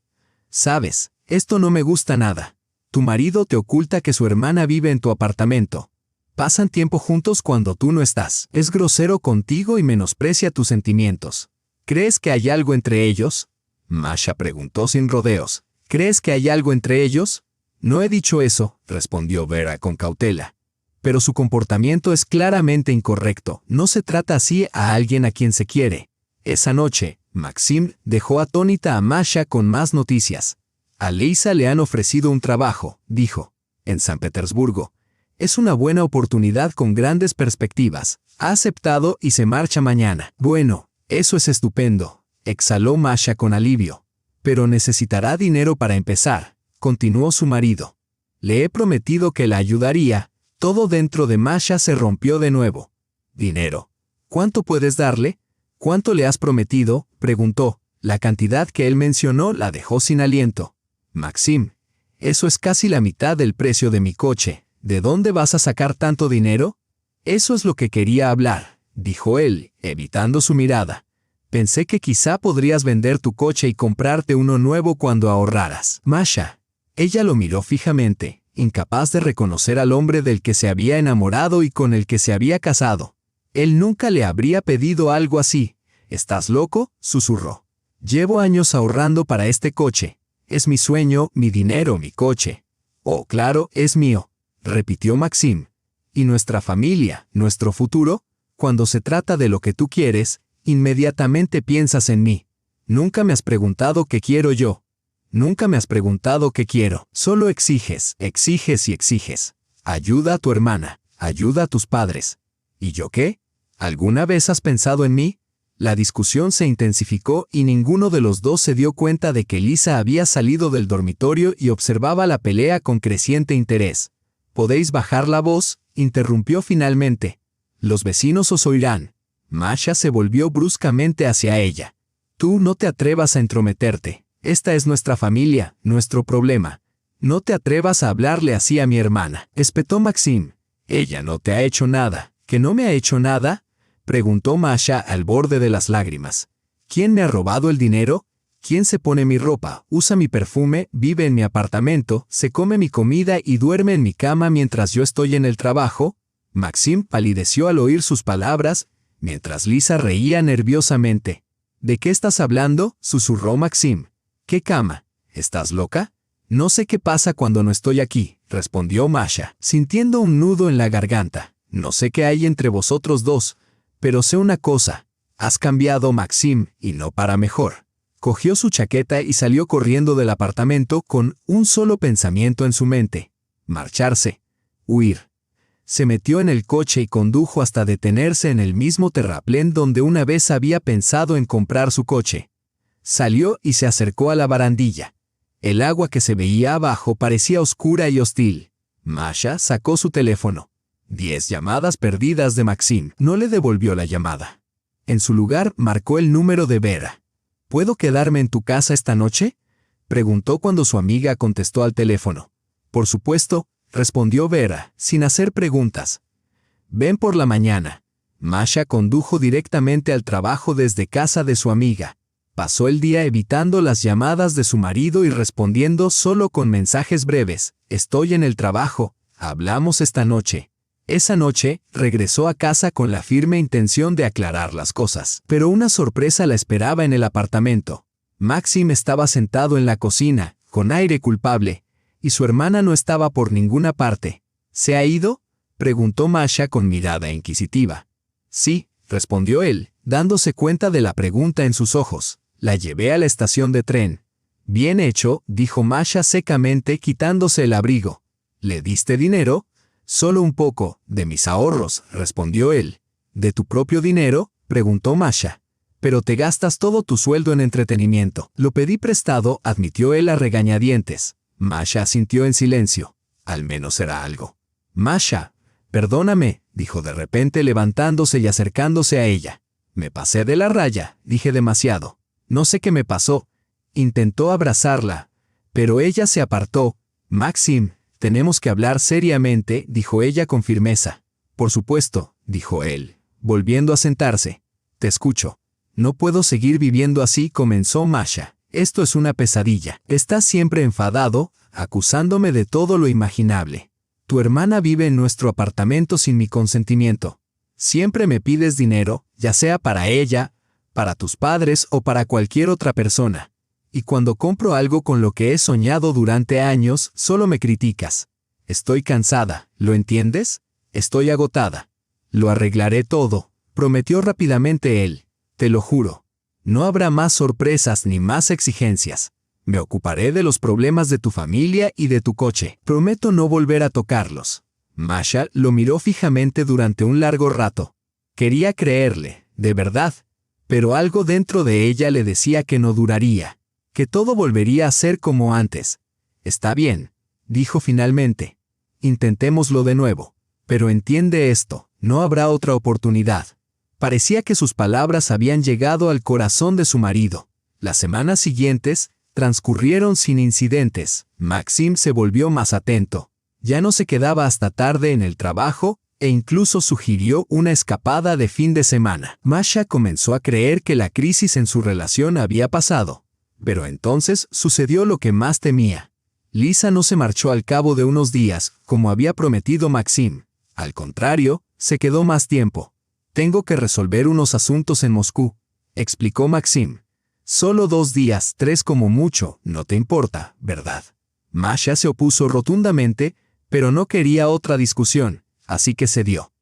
«Sabes, esto no me gusta nada. Tu marido te oculta que su hermana vive en tu apartamento. Pasan tiempo juntos cuando tú no estás. Es grosero contigo y menosprecia tus sentimientos. ¿Crees que hay algo entre ellos?». Masha preguntó sin rodeos. «¿Crees que hay algo entre ellos?». «No he dicho eso», respondió Vera con cautela. «Pero su comportamiento es claramente incorrecto. No se trata así a alguien a quien se quiere». Esa noche, Maxim dejó atónita a Masha con más noticias. «A Lisa le han ofrecido un trabajo», dijo, «en San Petersburgo. Es una buena oportunidad con grandes perspectivas. Ha aceptado y se marcha mañana». «Bueno, eso es estupendo», exhaló Masha con alivio. «Pero necesitará dinero para empezar», continuó su marido. «Le he prometido que la ayudaría». Todo dentro de Masha se rompió de nuevo. «¿Dinero? ¿Cuánto puedes darle? ¿Cuánto le has prometido?», preguntó. La cantidad que él mencionó la dejó sin aliento. «Maxim, eso es casi la mitad del precio de mi coche. ¿De dónde vas a sacar tanto dinero?». «Eso es lo que quería hablar», dijo él, evitando su mirada. «Pensé que quizá podrías vender tu coche y comprarte uno nuevo cuando ahorraras». «Masha». Ella lo miró fijamente, incapaz de reconocer al hombre del que se había enamorado y con el que se había casado. Él nunca le habría pedido algo así. «¿Estás loco?», susurró. «Llevo años ahorrando para este coche. Es mi sueño, mi dinero, mi coche». «Oh, claro, es mío», repitió Maxim. «¿Y nuestra familia, nuestro futuro? Cuando se trata de lo que tú quieres, Inmediatamente piensas en mí. Nunca me has preguntado qué quiero yo. Nunca me has preguntado qué quiero. Solo exiges, exiges y exiges. Ayuda a tu hermana. Ayuda a tus padres. ¿Y yo qué? ¿Alguna vez has pensado en mí? La discusión se intensificó y ninguno de los dos se dio cuenta de que Lisa había salido del dormitorio y observaba la pelea con creciente interés. ¿Podéis bajar la voz?, interrumpió finalmente. Los vecinos os oirán. Masha se volvió bruscamente hacia ella. Tú no te atrevas a entrometerte. Esta es nuestra familia, nuestro problema. No te atrevas a hablarle así a mi hermana, espetó Maxim. Ella no te ha hecho nada. ¿Que no me ha hecho nada?, preguntó Masha al borde de las lágrimas. ¿Quién me ha robado el dinero? ¿Quién se pone mi ropa, usa mi perfume, vive en mi apartamento, se come mi comida y duerme en mi cama mientras yo estoy en el trabajo? Maxim palideció al oír sus palabras, mientras Lisa reía nerviosamente. ¿De qué estás hablando?, susurró Maxim. ¿Qué cama? ¿Estás loca? No sé qué pasa cuando no estoy aquí, respondió Masha, sintiendo un nudo en la garganta. No sé qué hay entre vosotros dos, pero sé una cosa. Has cambiado, Maxim, y no para mejor. Cogió su chaqueta y salió corriendo del apartamento con un solo pensamiento en su mente: marcharse, huir. Se metió en el coche y condujo hasta detenerse en el mismo terraplén donde una vez había pensado en comprar su coche. Salió y se acercó a la barandilla. El agua que se veía abajo parecía oscura y hostil. Masha sacó su teléfono. 10 llamadas perdidas de Maxim. No le devolvió la llamada. En su lugar marcó el número de Vera. ¿Puedo quedarme en tu casa esta noche?, preguntó cuando su amiga contestó al teléfono. Por supuesto, respondió Vera, sin hacer preguntas. Ven por la mañana. Masha condujo directamente al trabajo desde casa de su amiga. Pasó el día evitando las llamadas de su marido y respondiendo solo con mensajes breves. Estoy en el trabajo. Hablamos esta noche. Esa noche, regresó a casa con la firme intención de aclarar las cosas. Pero una sorpresa la esperaba en el apartamento. Maxim estaba sentado en la cocina, con aire culpable, y su hermana no estaba por ninguna parte. ¿Se ha ido?, preguntó Masha con mirada inquisitiva. Sí, respondió él, dándose cuenta de la pregunta en sus ojos. La llevé a la estación de tren. Bien hecho, dijo Masha secamente, quitándose el abrigo. ¿Le diste dinero? Solo un poco, de mis ahorros, respondió él. ¿De tu propio dinero?, preguntó Masha. Pero te gastas todo tu sueldo en entretenimiento. Lo pedí prestado, admitió él a regañadientes. Masha asintió en silencio. Al menos era algo. Masha, perdóname, dijo de repente levantándose y acercándose a ella. Me pasé de la raya, dije demasiado. No sé qué me pasó. Intentó abrazarla, pero ella se apartó. Maxim, tenemos que hablar seriamente, dijo ella con firmeza. Por supuesto, dijo él, volviendo a sentarse. Te escucho. No puedo seguir viviendo así, comenzó Masha. Esto es una pesadilla. Estás siempre enfadado, acusándome de todo lo imaginable. Tu hermana vive en nuestro apartamento sin mi consentimiento. Siempre me pides dinero, ya sea para ella, para tus padres o para cualquier otra persona. Y cuando compro algo con lo que he soñado durante años, solo me criticas. Estoy cansada, ¿lo entiendes? Estoy agotada. Lo arreglaré todo, prometió rápidamente él. Te lo juro. No habrá más sorpresas ni más exigencias. Me ocuparé de los problemas de tu familia y de tu coche. Prometo no volver a tocarlos. Masha lo miró fijamente durante un largo rato. Quería creerle, de verdad, pero algo dentro de ella le decía que no duraría, que todo volvería a ser como antes. Está bien, dijo finalmente. Intentémoslo de nuevo. Pero entiende esto, no habrá otra oportunidad. Parecía que sus palabras habían llegado al corazón de su marido. Las semanas siguientes transcurrieron sin incidentes. Maxim se volvió más atento. Ya no se quedaba hasta tarde en el trabajo e incluso sugirió una escapada de fin de semana. Masha comenzó a creer que la crisis en su relación había pasado. Pero entonces sucedió lo que más temía. Lisa no se marchó al cabo de unos días, como había prometido Maxim. Al contrario, se quedó más tiempo. Tengo que resolver unos asuntos en Moscú, explicó Maxim. Solo 2 días, 3 como mucho, no te importa, ¿verdad? Masha se opuso rotundamente, pero no quería otra discusión, así que cedió.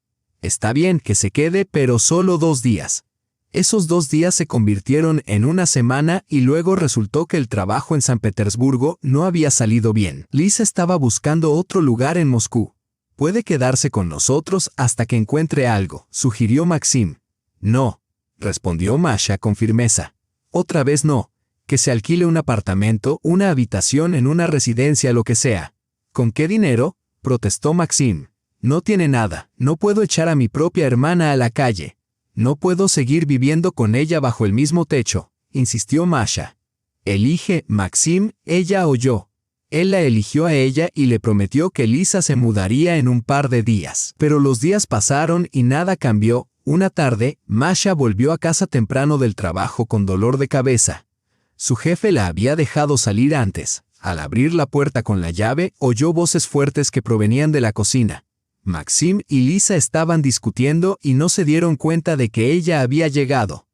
Está bien que se quede, pero solo 2 días. Esos 2 días se convirtieron en una semana y luego resultó que el trabajo en San Petersburgo no había salido bien. Lisa estaba buscando otro lugar en Moscú. «Puede quedarse con nosotros hasta que encuentre algo», sugirió Maxim. «No», respondió Masha con firmeza. «Otra vez no. Que se alquile un apartamento, una habitación en una residencia, lo que sea». «¿Con qué dinero?», protestó Maxim. «No tiene nada. No puedo echar a mi propia hermana a la calle. No puedo seguir viviendo con ella bajo el mismo techo», insistió Masha. «Elige, Maxim, ella o yo». Él la eligió a ella y le prometió que Lisa se mudaría en un par de días. Pero los días pasaron y nada cambió. Una tarde, Masha volvió a casa temprano del trabajo con dolor de cabeza. Su jefe la había dejado salir antes. Al abrir la puerta con la llave, oyó voces fuertes que provenían de la cocina. Maxim y Lisa estaban discutiendo y no se dieron cuenta de que ella había llegado.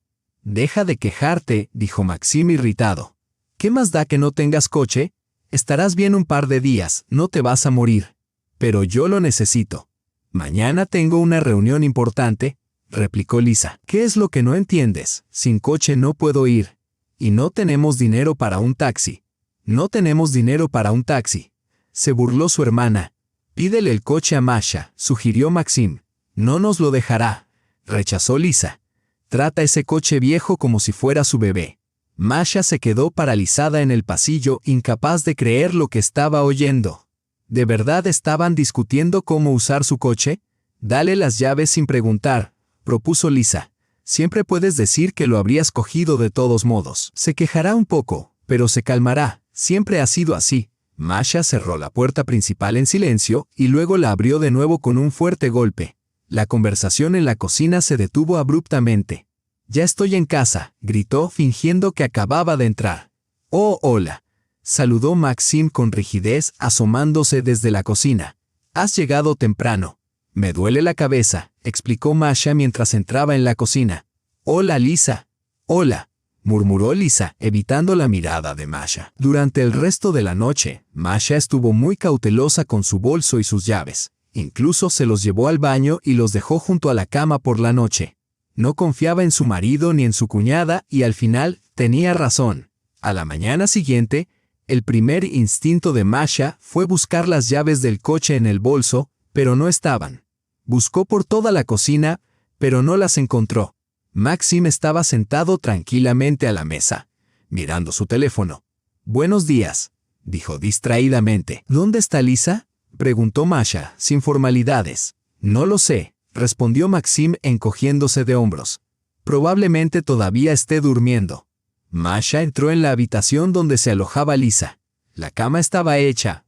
«Deja de quejarte», dijo Maxim irritado. «¿Qué más da que no tengas coche? Estarás bien un par de días, no te vas a morir». «Pero yo lo necesito». «Mañana tengo una reunión importante», replicó Lisa. «¿Qué es lo que no entiendes? Sin coche no puedo ir. Y no tenemos dinero para un taxi». «No tenemos dinero para un taxi», se burló su hermana. «Pídele el coche a Masha», sugirió Maxim. «No nos lo dejará», rechazó Lisa. «Trata ese coche viejo como si fuera su bebé». Masha se quedó paralizada en el pasillo, incapaz de creer lo que estaba oyendo. ¿De verdad estaban discutiendo cómo usar su coche? «Dale las llaves sin preguntar», propuso Lisa. «Siempre puedes decir que lo habrías cogido de todos modos. Se quejará un poco, pero se calmará. Siempre ha sido así». Masha cerró la puerta principal en silencio y luego la abrió de nuevo con un fuerte golpe. La conversación en la cocina se detuvo abruptamente. «Ya estoy en casa», gritó fingiendo que acababa de entrar. «Oh, hola», saludó Maxim con rigidez asomándose desde la cocina. «Has llegado temprano». «Me duele la cabeza», explicó Masha mientras entraba en la cocina. «Hola, Lisa». «Hola», murmuró Lisa, evitando la mirada de Masha. Durante el resto de la noche, Masha estuvo muy cautelosa con su bolso y sus llaves. Incluso se los llevó al baño y los dejó junto a la cama por la noche. No confiaba en su marido ni en su cuñada y al final tenía razón. A la mañana siguiente, el primer instinto de Masha fue buscar las llaves del coche en el bolso, pero no estaban. Buscó por toda la cocina, pero no las encontró. Maxim estaba sentado tranquilamente a la mesa, mirando su teléfono. «Buenos días», dijo distraídamente. «¿Dónde está Lisa?», preguntó Masha, sin formalidades. «No lo sé», respondió Maxim encogiéndose de hombros. «Probablemente todavía esté durmiendo». Masha entró en la habitación donde se alojaba Lisa. La cama estaba hecha,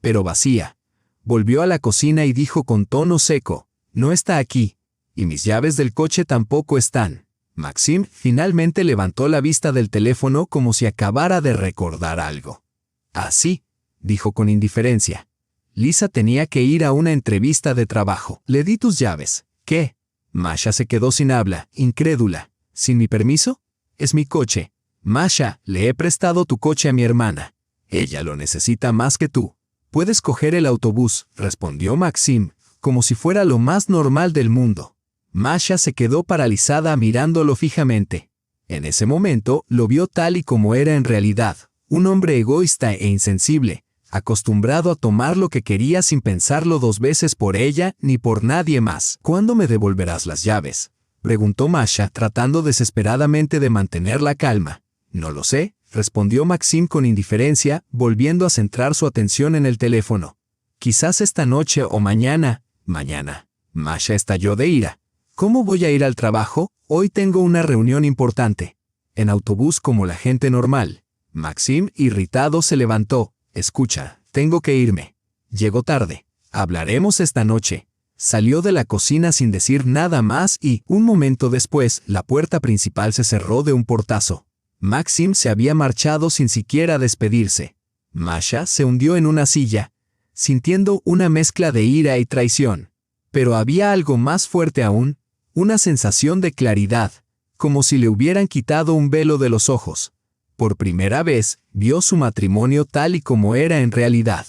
pero vacía. Volvió a la cocina y dijo con tono seco: «No está aquí. Y mis llaves del coche tampoco están». Maxim finalmente levantó la vista del teléfono como si acabara de recordar algo. «Ah, sí», dijo con indiferencia. «Lisa tenía que ir a una entrevista de trabajo. Le di tus llaves». «¿Qué?». Masha se quedó sin habla, incrédula. «¿Sin mi permiso? Es mi coche». «Masha, le he prestado tu coche a mi hermana. Ella lo necesita más que tú. Puedes coger el autobús», respondió Maxim, como si fuera lo más normal del mundo. Masha se quedó paralizada mirándolo fijamente. En ese momento lo vio tal y como era en realidad, un hombre egoísta e insensible, acostumbrado a tomar lo que quería sin pensarlo 2 veces por ella ni por nadie más. «¿Cuándo me devolverás las llaves?», preguntó Masha, tratando desesperadamente de mantener la calma. «No lo sé», respondió Maxim con indiferencia, volviendo a centrar su atención en el teléfono. «Quizás esta noche o mañana». «Mañana». Masha estalló de ira. «¿Cómo voy a ir al trabajo? Hoy tengo una reunión importante». «En autobús como la gente normal». Maxim, irritado, se levantó. «Escucha, tengo que irme. Llego tarde. Hablaremos esta noche». Salió de la cocina sin decir nada más y, un momento después, la puerta principal se cerró de un portazo. Maxim se había marchado sin siquiera despedirse. Masha se hundió en una silla, sintiendo una mezcla de ira y traición. Pero había algo más fuerte aún. Una sensación de claridad, como si le hubieran quitado un velo de los ojos. Por primera vez, vio su matrimonio tal y como era en realidad.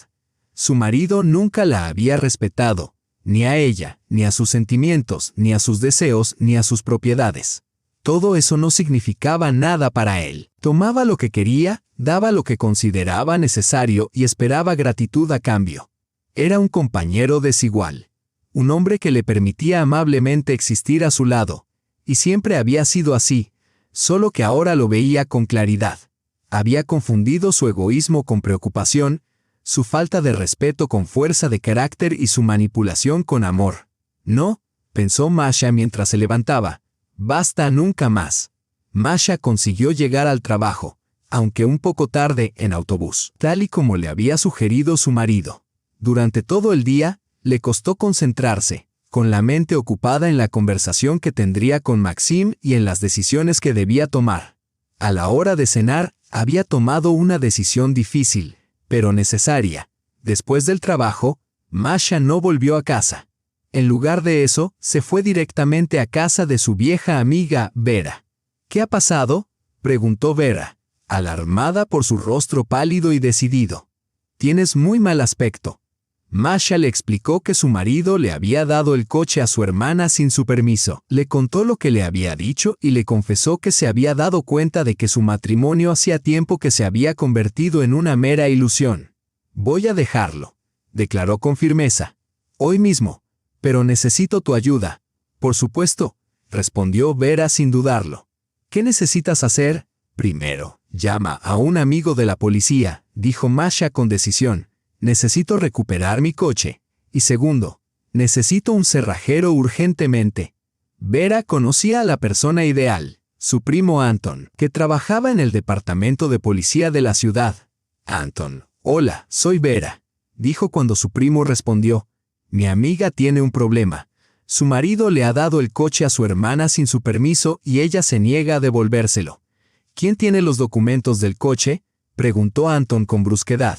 Su marido nunca la había respetado, ni a ella, ni a sus sentimientos, ni a sus deseos, ni a sus propiedades. Todo eso no significaba nada para él. Tomaba lo que quería, daba lo que consideraba necesario y esperaba gratitud a cambio. Era un compañero desigual. Un hombre que le permitía amablemente existir a su lado. Y siempre había sido así, solo que ahora lo veía con claridad. Había confundido su egoísmo con preocupación, su falta de respeto con fuerza de carácter y su manipulación con amor. No, pensó Masha mientras se levantaba. Basta nunca más. Masha consiguió llegar al trabajo, aunque un poco tarde, en autobús, tal y como le había sugerido su marido. Durante todo el día, le costó concentrarse, con la mente ocupada en la conversación que tendría con Maxim y en las decisiones que debía tomar. A la hora de cenar, había tomado una decisión difícil, pero necesaria. Después del trabajo, Masha no volvió a casa. En lugar de eso, se fue directamente a casa de su vieja amiga, Vera. ¿Qué ha pasado?, preguntó Vera, alarmada por su rostro pálido y decidido. Tienes muy mal aspecto. Masha le explicó que su marido le había dado el coche a su hermana sin su permiso. Le contó lo que le había dicho y le confesó que se había dado cuenta de que su matrimonio hacía tiempo que se había convertido en una mera ilusión. Voy a dejarlo, declaró con firmeza. Hoy mismo. Pero necesito tu ayuda. Por supuesto, respondió Vera sin dudarlo. ¿Qué necesitas hacer? Primero, llama a un amigo de la policía, dijo Masha con decisión. Necesito recuperar mi coche. Y segundo, necesito un cerrajero urgentemente. Vera conocía a la persona ideal, su primo Anton, que trabajaba en el departamento de policía de la ciudad. Anton, hola, soy Vera, dijo cuando su primo respondió. Mi amiga tiene un problema. Su marido le ha dado el coche a su hermana sin su permiso y ella se niega a devolvérselo. ¿Quién tiene los documentos del coche?, preguntó Anton con brusquedad.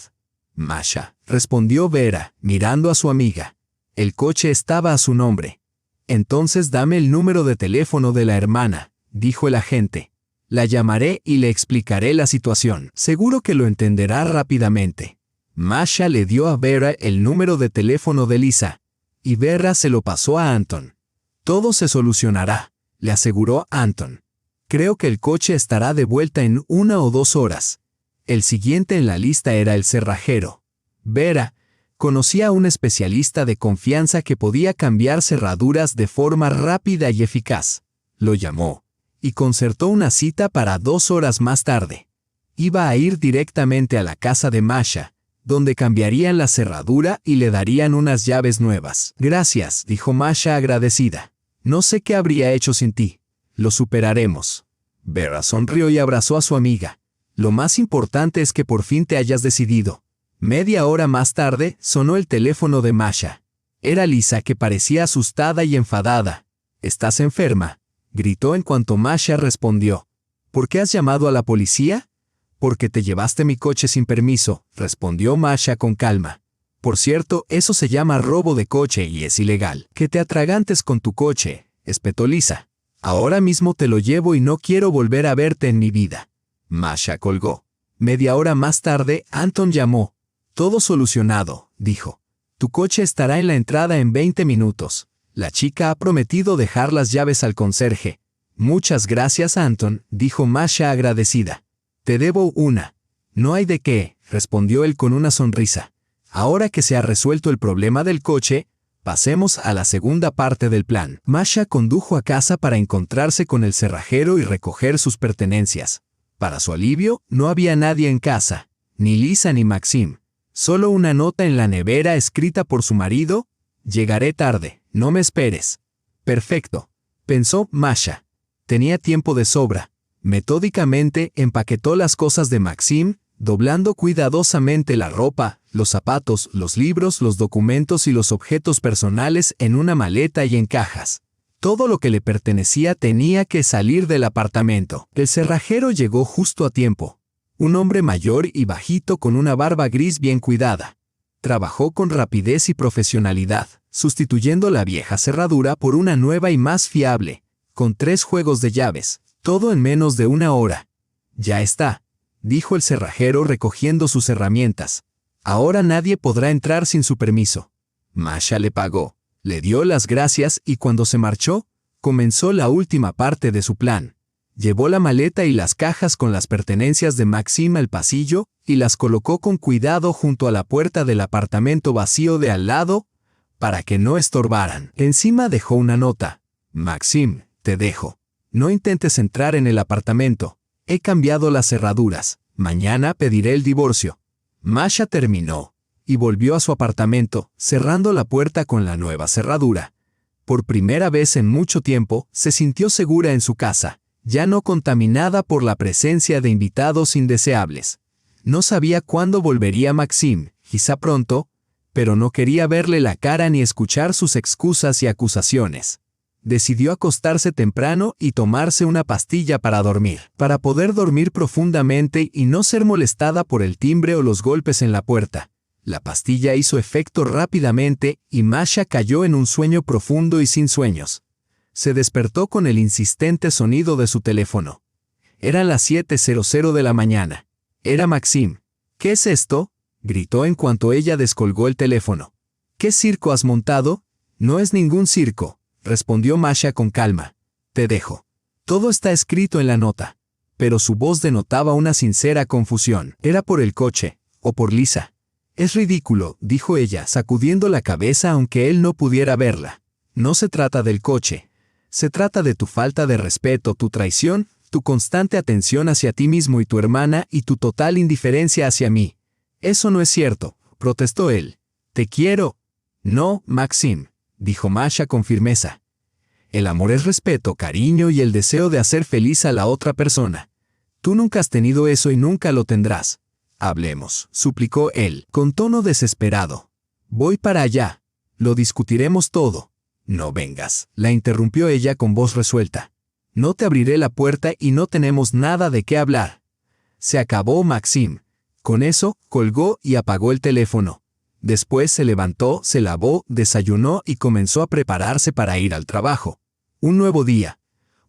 Masha, respondió Vera, mirando a su amiga. El coche estaba a su nombre. Entonces dame el número de teléfono de la hermana, dijo el agente. La llamaré y le explicaré la situación. Seguro que lo entenderá rápidamente. Masha le dio a Vera el número de teléfono de Lisa, y Vera se lo pasó a Anton. Todo se solucionará, le aseguró Anton. Creo que el coche estará de vuelta en 1 o 2 horas. El siguiente en la lista era el cerrajero. Vera conocía a un especialista de confianza que podía cambiar cerraduras de forma rápida y eficaz. Lo llamó y concertó una cita para 2 horas más tarde. Iba a ir directamente a la casa de Masha, donde cambiarían la cerradura y le darían unas llaves nuevas. Gracias, dijo Masha agradecida. No sé qué habría hecho sin ti. Lo superaremos. Vera sonrió y abrazó a su amiga. Lo más importante es que por fin te hayas decidido. Media hora más tarde, sonó el teléfono de Masha. Era Lisa, que parecía asustada y enfadada. ¿Estás enferma?, gritó en cuanto Masha respondió. ¿Por qué has llamado a la policía? Porque te llevaste mi coche sin permiso, respondió Masha con calma. Por cierto, eso se llama robo de coche y es ilegal. Que te atragantes con tu coche, espetó Lisa. Ahora mismo te lo llevo y no quiero volver a verte en mi vida. Masha colgó. Media hora más tarde, Anton llamó. Todo solucionado, dijo. Tu coche estará en la entrada en 20 minutos. La chica ha prometido dejar las llaves al conserje. Muchas gracias, Anton, dijo Masha agradecida. Te debo una. No hay de qué, respondió él con una sonrisa. Ahora que se ha resuelto el problema del coche, pasemos a la segunda parte del plan. Masha condujo a casa para encontrarse con el cerrajero y recoger sus pertenencias. Para su alivio, no había nadie en casa, ni Lisa ni Maxim. Solo una nota en la nevera escrita por su marido. Llegaré tarde, no me esperes. Perfecto, pensó Masha. Tenía tiempo de sobra. Metódicamente empaquetó las cosas de Maxim, doblando cuidadosamente la ropa, los zapatos, los libros, los documentos y los objetos personales en una maleta y en cajas. Todo lo que le pertenecía tenía que salir del apartamento. El cerrajero llegó justo a tiempo. Un hombre mayor y bajito con una barba gris bien cuidada. Trabajó con rapidez y profesionalidad, sustituyendo la vieja cerradura por una nueva y más fiable, con 3 juegos de llaves, todo en menos de 1 hora. Ya está, dijo el cerrajero recogiendo sus herramientas. Ahora nadie podrá entrar sin su permiso. Masha le pagó. Le dio las gracias y cuando se marchó, comenzó la última parte de su plan. Llevó la maleta y las cajas con las pertenencias de Maxim al pasillo y las colocó con cuidado junto a la puerta del apartamento vacío de al lado para que no estorbaran. Encima dejó una nota. Maxim, te dejo. No intentes entrar en el apartamento. He cambiado las cerraduras. Mañana pediré el divorcio. Masha terminó y volvió a su apartamento, cerrando la puerta con la nueva cerradura. Por primera vez en mucho tiempo, se sintió segura en su casa, ya no contaminada por la presencia de invitados indeseables. No sabía cuándo volvería Maxim, quizá pronto, pero no quería verle la cara ni escuchar sus excusas y acusaciones. Decidió acostarse temprano y tomarse una pastilla para dormir, para poder dormir profundamente y no ser molestada por el timbre o los golpes en la puerta. La pastilla hizo efecto rápidamente y Masha cayó en un sueño profundo y sin sueños. Se despertó con el insistente sonido de su teléfono. Eran las 7:00 de la mañana. Era Maxim. ¿Qué es esto?, gritó en cuanto ella descolgó el teléfono. ¿Qué circo has montado? No es ningún circo, respondió Masha con calma. Te dejo. Todo está escrito en la nota. Pero su voz denotaba una sincera confusión. ¿Era por el coche o por Lisa? Es ridículo, dijo ella, sacudiendo la cabeza aunque él no pudiera verla. No se trata del coche. Se trata de tu falta de respeto, tu traición, tu constante atención hacia ti mismo y tu hermana y tu total indiferencia hacia mí. Eso no es cierto, protestó él. Te quiero. No, Maxim, dijo Masha con firmeza. El amor es respeto, cariño y el deseo de hacer feliz a la otra persona. Tú nunca has tenido eso y nunca lo tendrás. Hablemos, suplicó él, con tono desesperado. Voy para allá. Lo discutiremos todo. No vengas, la interrumpió ella con voz resuelta. No te abriré la puerta y no tenemos nada de qué hablar. Se acabó, Maxim. Con eso, colgó y apagó el teléfono. Después se levantó, se lavó, desayunó y comenzó a prepararse para ir al trabajo. Un nuevo día.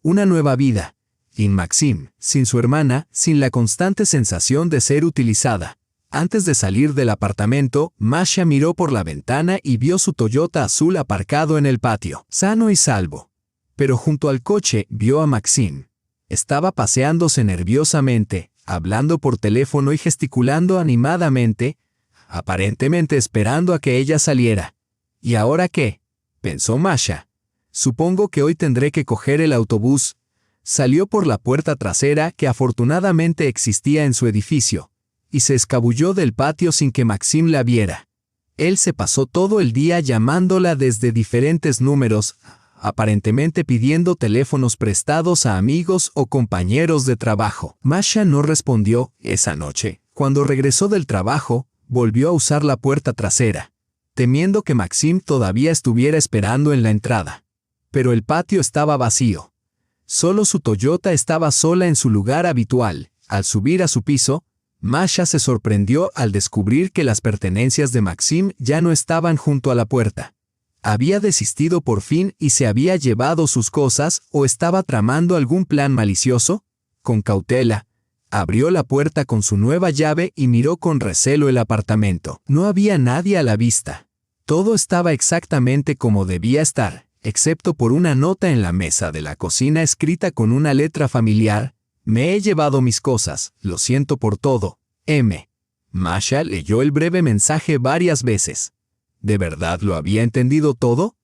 Una nueva vida. Sin Maxim, sin su hermana, sin la constante sensación de ser utilizada. Antes de salir del apartamento, Masha miró por la ventana y vio su Toyota azul aparcado en el patio, sano y salvo. Pero junto al coche vio a Maxim. Estaba paseándose nerviosamente, hablando por teléfono y gesticulando animadamente, aparentemente esperando a que ella saliera. ¿Y ahora qué?, pensó Masha. Supongo que hoy tendré que coger el autobús. Salió por la puerta trasera que afortunadamente existía en su edificio, y se escabulló del patio sin que Maxim la viera. Él se pasó todo el día llamándola desde diferentes números, aparentemente pidiendo teléfonos prestados a amigos o compañeros de trabajo. Masha no respondió. Esa noche, cuando regresó del trabajo, volvió a usar la puerta trasera, temiendo que Maxim todavía estuviera esperando en la entrada. Pero el patio estaba vacío. Solo su Toyota estaba sola en su lugar habitual. Al subir a su piso, Masha se sorprendió al descubrir que las pertenencias de Maxim ya no estaban junto a la puerta. Había desistido por fin y se había llevado sus cosas o estaba tramando algún plan malicioso. Con cautela, abrió la puerta con su nueva llave y miró con recelo el apartamento. No había nadie a la vista. Todo estaba exactamente como debía estar, excepto por una nota en la mesa de la cocina escrita con una letra familiar. Me he llevado mis cosas, lo siento por todo, M. Masha leyó el breve mensaje varias veces. ¿De verdad lo había entendido todo?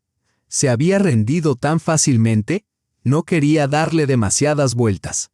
¿Se había rendido tan fácilmente? No quería darle demasiadas vueltas.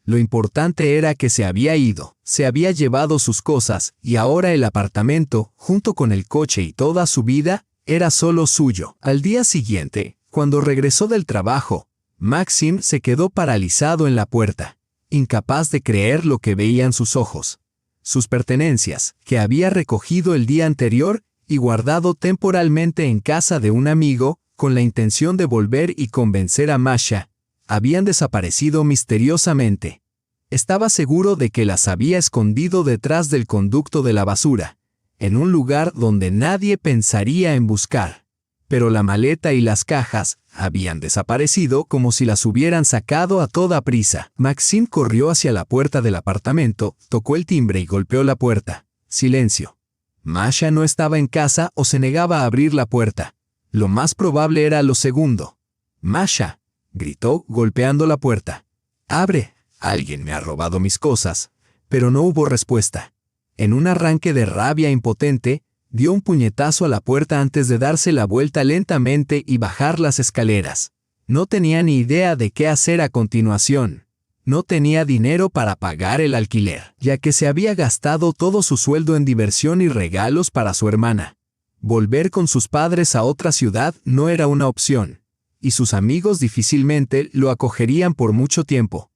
Lo importante era que se había ido, se había llevado sus cosas, y ahora el apartamento, junto con el coche y toda su vida, era solo suyo. Al día siguiente, cuando regresó del trabajo, Maxim se quedó paralizado en la puerta, incapaz de creer lo que veían sus ojos. Sus pertenencias, que había recogido el día anterior y guardado temporalmente en casa de un amigo, con la intención de volver y convencer a Masha, habían desaparecido misteriosamente. Estaba seguro de que las había escondido detrás del conducto de la basura, en un lugar donde nadie pensaría en buscar. Pero la maleta y las cajas habían desaparecido como si las hubieran sacado a toda prisa. Maxim corrió hacia la puerta del apartamento, tocó el timbre y golpeó la puerta. Silencio. Masha no estaba en casa o se negaba a abrir la puerta. Lo más probable era lo segundo. «Masha», gritó, golpeando la puerta. «Abre, alguien me ha robado mis cosas», pero no hubo respuesta. En un arranque de rabia impotente, dio un puñetazo a la puerta antes de darse la vuelta lentamente y bajar las escaleras. No tenía ni idea de qué hacer a continuación. No tenía dinero para pagar el alquiler, ya que se había gastado todo su sueldo en diversión y regalos para su hermana. Volver con sus padres a otra ciudad no era una opción, y sus amigos difícilmente lo acogerían por mucho tiempo.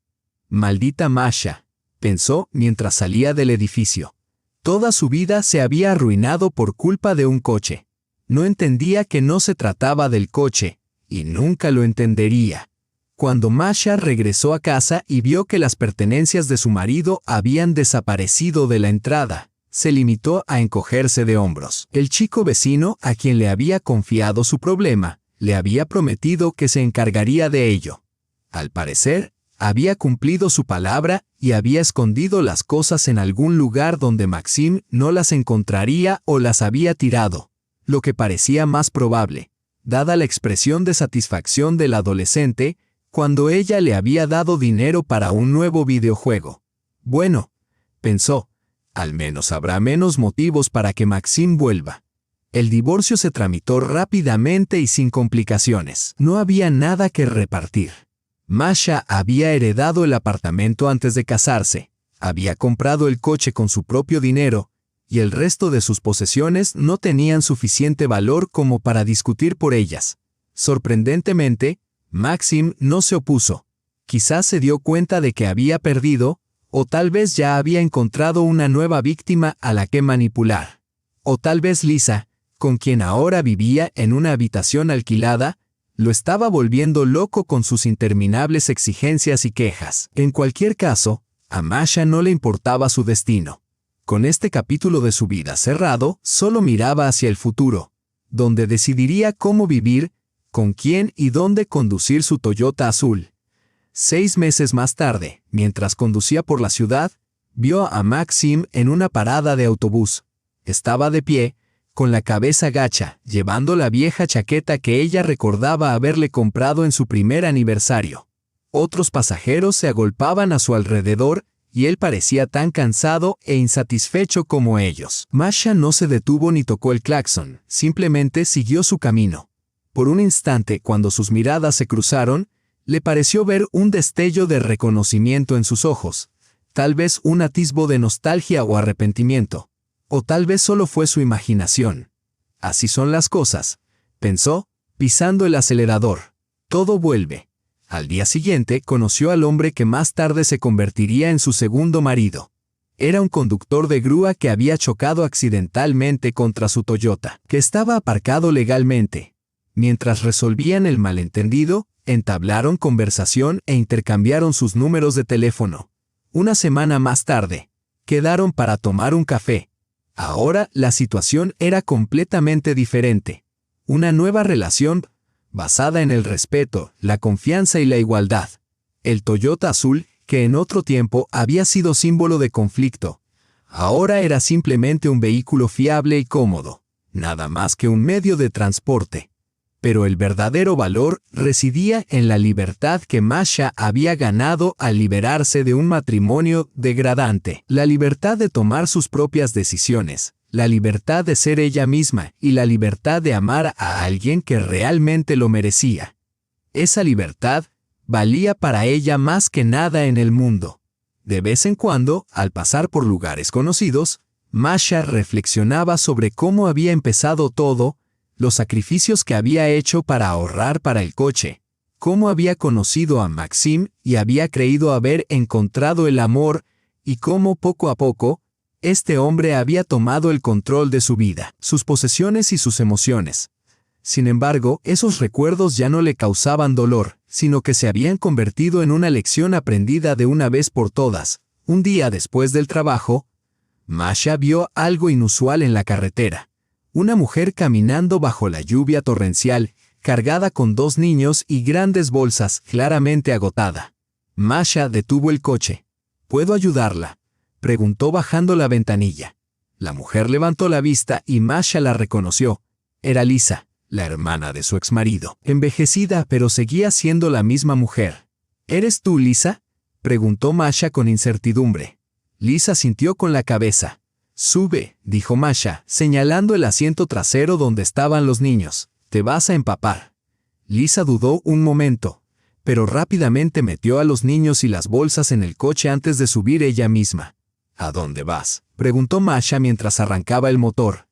«Maldita Masha», pensó mientras salía del edificio. Toda su vida se había arruinado por culpa de un coche. No entendía que no se trataba del coche, y nunca lo entendería. Cuando Masha regresó a casa y vio que las pertenencias de su marido habían desaparecido de la entrada, se limitó a encogerse de hombros. El chico vecino, a quien le había confiado su problema, le había prometido que se encargaría de ello. Al parecer, había cumplido su palabra y había escondido las cosas en algún lugar donde Maxim no las encontraría o las había tirado, lo que parecía más probable, dada la expresión de satisfacción del adolescente cuando ella le había dado dinero para un nuevo videojuego. Bueno, pensó, al menos habrá menos motivos para que Maxim vuelva. El divorcio se tramitó rápidamente y sin complicaciones. No había nada que repartir. Masha había heredado el apartamento antes de casarse, había comprado el coche con su propio dinero, y el resto de sus posesiones no tenían suficiente valor como para discutir por ellas. Sorprendentemente, Maxim no se opuso. Quizás se dio cuenta de que había perdido, o tal vez ya había encontrado una nueva víctima a la que manipular. O tal vez Lisa, con quien ahora vivía en una habitación alquilada, lo estaba volviendo loco con sus interminables exigencias y quejas. En cualquier caso, a Masha no le importaba su destino. Con este capítulo de su vida cerrado, solo miraba hacia el futuro, donde decidiría cómo vivir, con quién y dónde conducir su Toyota azul. 6 meses más tarde, mientras conducía por la ciudad, vio a Maxim en una parada de autobús. Estaba de pie, con la cabeza gacha, llevando la vieja chaqueta que ella recordaba haberle comprado en su primer aniversario. Otros pasajeros se agolpaban a su alrededor y él parecía tan cansado e insatisfecho como ellos. Masha no se detuvo ni tocó el claxon, simplemente siguió su camino. Por un instante, cuando sus miradas se cruzaron, le pareció ver un destello de reconocimiento en sus ojos, tal vez un atisbo de nostalgia o arrepentimiento. O tal vez solo fue su imaginación. Así son las cosas, pensó, pisando el acelerador. Todo vuelve. Al día siguiente conoció al hombre que más tarde se convertiría en su segundo marido. Era un conductor de grúa que había chocado accidentalmente contra su Toyota, que estaba aparcado legalmente. Mientras resolvían el malentendido, entablaron conversación e intercambiaron sus números de teléfono. Una semana más tarde, quedaron para tomar un café. Ahora la situación era completamente diferente. Una nueva relación basada en el respeto, la confianza y la igualdad. El Toyota azul, que en otro tiempo había sido símbolo de conflicto, ahora era simplemente un vehículo fiable y cómodo, nada más que un medio de transporte. Pero el verdadero valor residía en la libertad que Masha había ganado al liberarse de un matrimonio degradante. La libertad de tomar sus propias decisiones, la libertad de ser ella misma y la libertad de amar a alguien que realmente lo merecía. Esa libertad valía para ella más que nada en el mundo. De vez en cuando, al pasar por lugares conocidos, Masha reflexionaba sobre cómo había empezado todo, los sacrificios que había hecho para ahorrar para el coche, cómo había conocido a Maxim y había creído haber encontrado el amor, y cómo poco a poco, este hombre había tomado el control de su vida, sus posesiones y sus emociones. Sin embargo, esos recuerdos ya no le causaban dolor, sino que se habían convertido en una lección aprendida de una vez por todas. Un día después del trabajo, Masha vio algo inusual en la carretera. Una mujer caminando bajo la lluvia torrencial, cargada con 2 niños y grandes bolsas, claramente agotada. Masha detuvo el coche. ¿Puedo ayudarla?, preguntó bajando la ventanilla. La mujer levantó la vista y Masha la reconoció. Era Lisa, la hermana de su exmarido. Envejecida, pero seguía siendo la misma mujer. ¿Eres tú, Lisa?, preguntó Masha con incertidumbre. Lisa sintió con la cabeza. Sube, dijo Masha, señalando el asiento trasero donde estaban los niños. Te vas a empapar. Lisa dudó un momento, pero rápidamente metió a los niños y las bolsas en el coche antes de subir ella misma. ¿A dónde vas?, preguntó Masha mientras arrancaba el motor.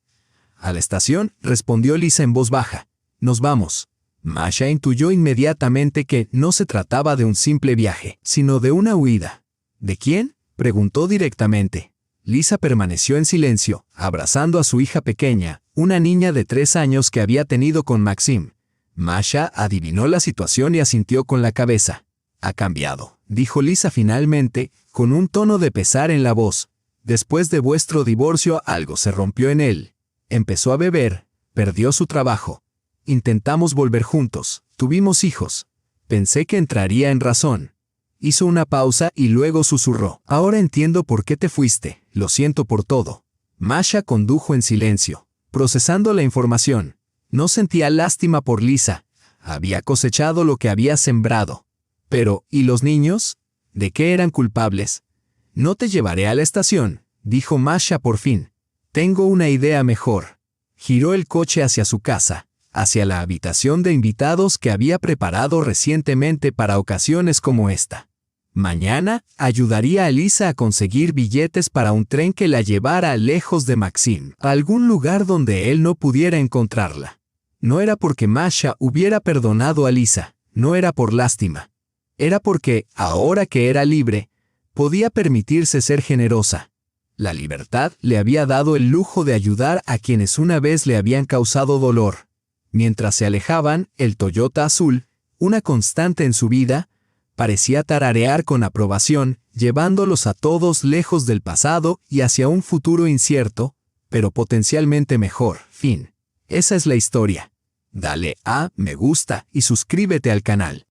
A la estación, respondió Lisa en voz baja. Nos vamos. Masha intuyó inmediatamente que no se trataba de un simple viaje, sino de una huida. ¿De quién?, preguntó directamente. Lisa permaneció en silencio, abrazando a su hija pequeña, una niña de 3 años que había tenido con Maxim. Masha adivinó la situación y asintió con la cabeza. Ha cambiado, dijo Lisa finalmente, con un tono de pesar en la voz. Después de vuestro divorcio algo se rompió en él. Empezó a beber, perdió su trabajo. Intentamos volver juntos, tuvimos hijos. Pensé que entraría en razón. Hizo una pausa y luego susurró. Ahora entiendo por qué te fuiste, lo siento por todo. Masha condujo en silencio, procesando la información. No sentía lástima por Lisa. Había cosechado lo que había sembrado. Pero, ¿y los niños? ¿De qué eran culpables? No te llevaré a la estación, dijo Masha por fin. Tengo una idea mejor. Giró el coche hacia su casa, hacia la habitación de invitados que había preparado recientemente para ocasiones como esta. Mañana ayudaría a Lisa a conseguir billetes para un tren que la llevara lejos de Maxim, a algún lugar donde él no pudiera encontrarla. No era porque Masha hubiera perdonado a Lisa, no era por lástima. Era porque, ahora que era libre, podía permitirse ser generosa. La libertad le había dado el lujo de ayudar a quienes una vez le habían causado dolor. Mientras se alejaban, el Toyota azul, una constante en su vida, parecía tararear con aprobación, llevándolos a todos lejos del pasado y hacia un futuro incierto, pero potencialmente mejor. Fin. Esa es la historia. Dale a me gusta y suscríbete al canal.